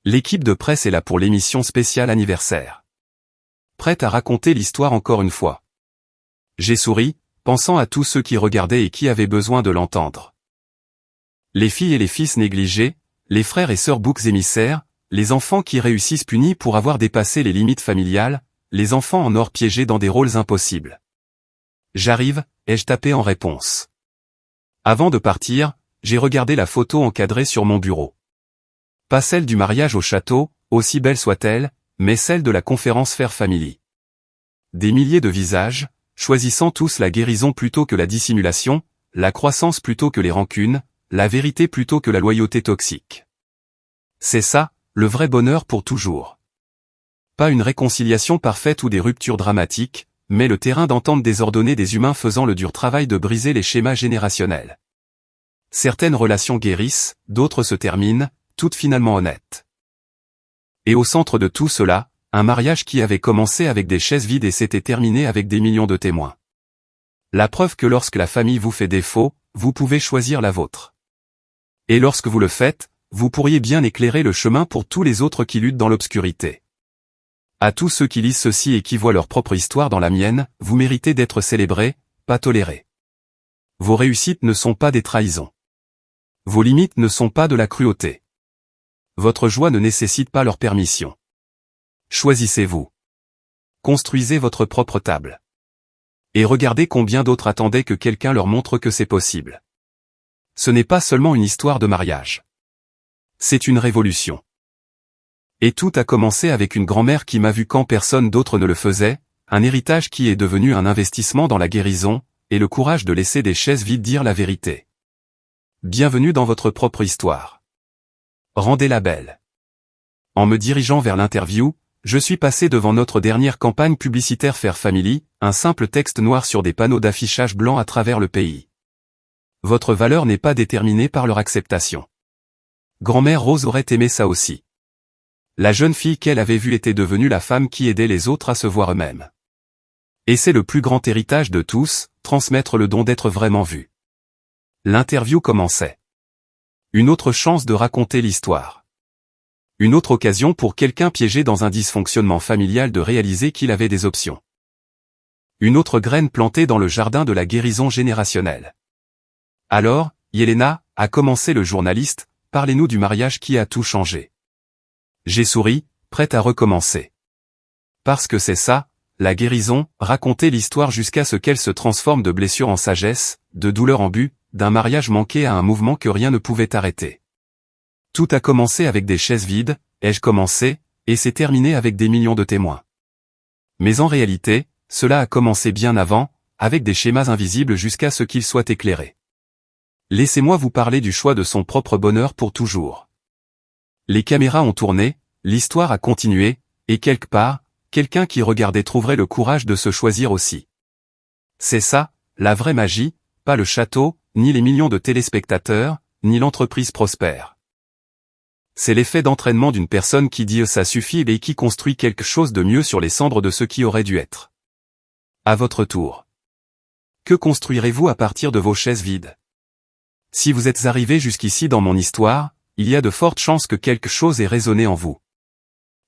L'équipe de presse est là pour l'émission spéciale anniversaire. Prête à raconter l'histoire encore une fois. J'ai souri, pensant à tous ceux qui regardaient et qui avaient besoin de l'entendre. Les filles et les fils négligés, les frères et sœurs boucs émissaires, les enfants qui réussissent punis pour avoir dépassé les limites familiales, les enfants en or piégés dans des rôles impossibles. J'arrive, ai-je tapé en réponse. Avant de partir, j'ai regardé la photo encadrée sur mon bureau. Pas celle du mariage au château, aussi belle soit-elle, mais celle de la conférence Faire Family. Des milliers de visages, choisissant tous la guérison plutôt que la dissimulation, la croissance plutôt que les rancunes, la vérité plutôt que la loyauté toxique. C'est ça, le vrai bonheur pour toujours. Pas une réconciliation parfaite ou des ruptures dramatiques, mais le terrain d'entente désordonné des humains faisant le dur travail de briser les schémas générationnels. Certaines relations guérissent, d'autres se terminent, toutes finalement honnêtes. Et au centre de tout cela, un mariage qui avait commencé avec des chaises vides et s'était terminé avec des millions de témoins. La preuve que lorsque la famille vous fait défaut, vous pouvez choisir la vôtre. Et lorsque vous le faites, vous pourriez bien éclairer le chemin pour tous les autres qui luttent dans l'obscurité. À tous ceux qui lisent ceci et qui voient leur propre histoire dans la mienne, vous méritez d'être célébrés, pas tolérés. Vos réussites ne sont pas des trahisons. Vos limites ne sont pas de la cruauté. Votre joie ne nécessite pas leur permission. Choisissez-vous. Construisez votre propre table. Et regardez combien d'autres attendaient que quelqu'un leur montre que c'est possible. Ce n'est pas seulement une histoire de mariage. C'est une révolution. Et tout a commencé avec une grand-mère qui m'a vu quand personne d'autre ne le faisait, un héritage qui est devenu un investissement dans la guérison, et le courage de laisser des chaises vides dire la vérité. Bienvenue dans votre propre histoire. Rendez-la belle. En me dirigeant vers l'interview, je suis passé devant notre dernière campagne publicitaire Faire Family, un simple texte noir sur des panneaux d'affichage blanc à travers le pays. Votre valeur n'est pas déterminée par leur acceptation. Grand-mère Rose aurait aimé ça aussi. La jeune fille qu'elle avait vue était devenue la femme qui aidait les autres à se voir eux-mêmes. Et c'est le plus grand héritage de tous, transmettre le don d'être vraiment vu. L'interview commençait. Une autre chance de raconter l'histoire. Une autre occasion pour quelqu'un piégé dans un dysfonctionnement familial de réaliser qu'il avait des options. Une autre graine plantée dans le jardin de la guérison générationnelle. Alors, Yelena, a commencé le journaliste, parlez-nous du mariage qui a tout changé. J'ai souri, prête à recommencer. Parce que c'est ça, la guérison, raconter l'histoire jusqu'à ce qu'elle se transforme de blessure en sagesse, de douleur en but, d'un mariage manqué à un mouvement que rien ne pouvait arrêter. Tout a commencé avec des chaises vides, ai-je commencé, et s'est terminé avec des millions de témoins. Mais en réalité, cela a commencé bien avant, avec des schémas invisibles jusqu'à ce qu'ils soient éclairés. Laissez-moi vous parler du choix de son propre bonheur pour toujours. Les caméras ont tourné, l'histoire a continué, et quelque part, quelqu'un qui regardait trouverait le courage de se choisir aussi. C'est ça, la vraie magie, pas le château, ni les millions de téléspectateurs, ni l'entreprise prospère. C'est l'effet d'entraînement d'une personne qui dit ça suffit et qui construit quelque chose de mieux sur les cendres de ce qui aurait dû être. À votre tour. Que construirez-vous à partir de vos chaises vides? Si vous êtes arrivé jusqu'ici dans mon histoire, il y a de fortes chances que quelque chose ait résonné en vous.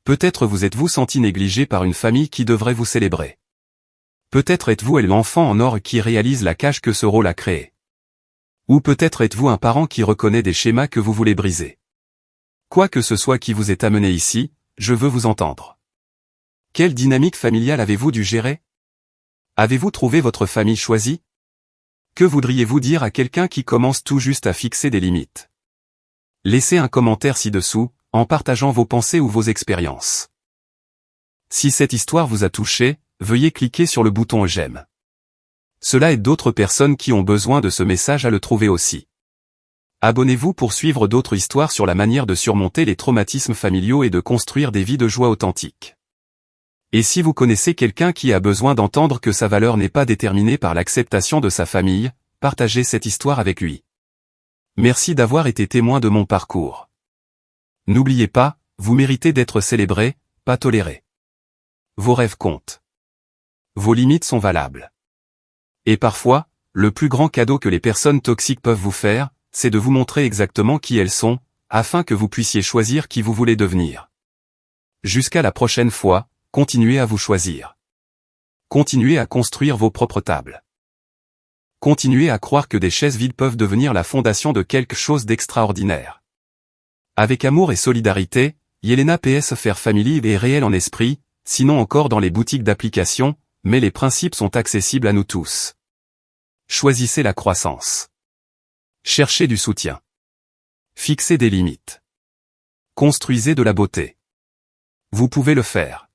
Peut-être vous êtes-vous senti négligé par une famille qui devrait vous célébrer. Peut-être êtes-vous l'enfant en or qui réalise la cage que ce rôle a créée. Ou peut-être êtes-vous un parent qui reconnaît des schémas que vous voulez briser. Quoi que ce soit qui vous ait amené ici, je veux vous entendre. Quelle dynamique familiale avez-vous dû gérer? Avez-vous trouvé votre famille choisie? Que voudriez-vous dire à quelqu'un qui commence tout juste à fixer des limites? Laissez un commentaire ci-dessous, en partageant vos pensées ou vos expériences. Si cette histoire vous a touché, veuillez cliquer sur le bouton j'aime. Cela aide d'autres personnes qui ont besoin de ce message à le trouver aussi. Abonnez-vous pour suivre d'autres histoires sur la manière de surmonter les traumatismes familiaux et de construire des vies de joie authentiques. Et si vous connaissez quelqu'un qui a besoin d'entendre que sa valeur n'est pas déterminée par l'acceptation de sa famille, partagez cette histoire avec lui. Merci d'avoir été témoin de mon parcours. N'oubliez pas, vous méritez d'être célébré, pas toléré. Vos rêves comptent. Vos limites sont valables. Et parfois, le plus grand cadeau que les personnes toxiques peuvent vous faire, c'est de vous montrer exactement qui elles sont, afin que vous puissiez choisir qui vous voulez devenir. Jusqu'à la prochaine fois, continuez à vous choisir. Continuez à construire vos propres tables. Continuez à croire que des chaises vides peuvent devenir la fondation de quelque chose d'extraordinaire. Avec amour et solidarité, Yelena PS Fair Family est réel en esprit, sinon encore dans les boutiques d'applications, mais les principes sont accessibles à nous tous. Choisissez la croissance. Cherchez du soutien. Fixez des limites. Construisez de la beauté. Vous pouvez le faire.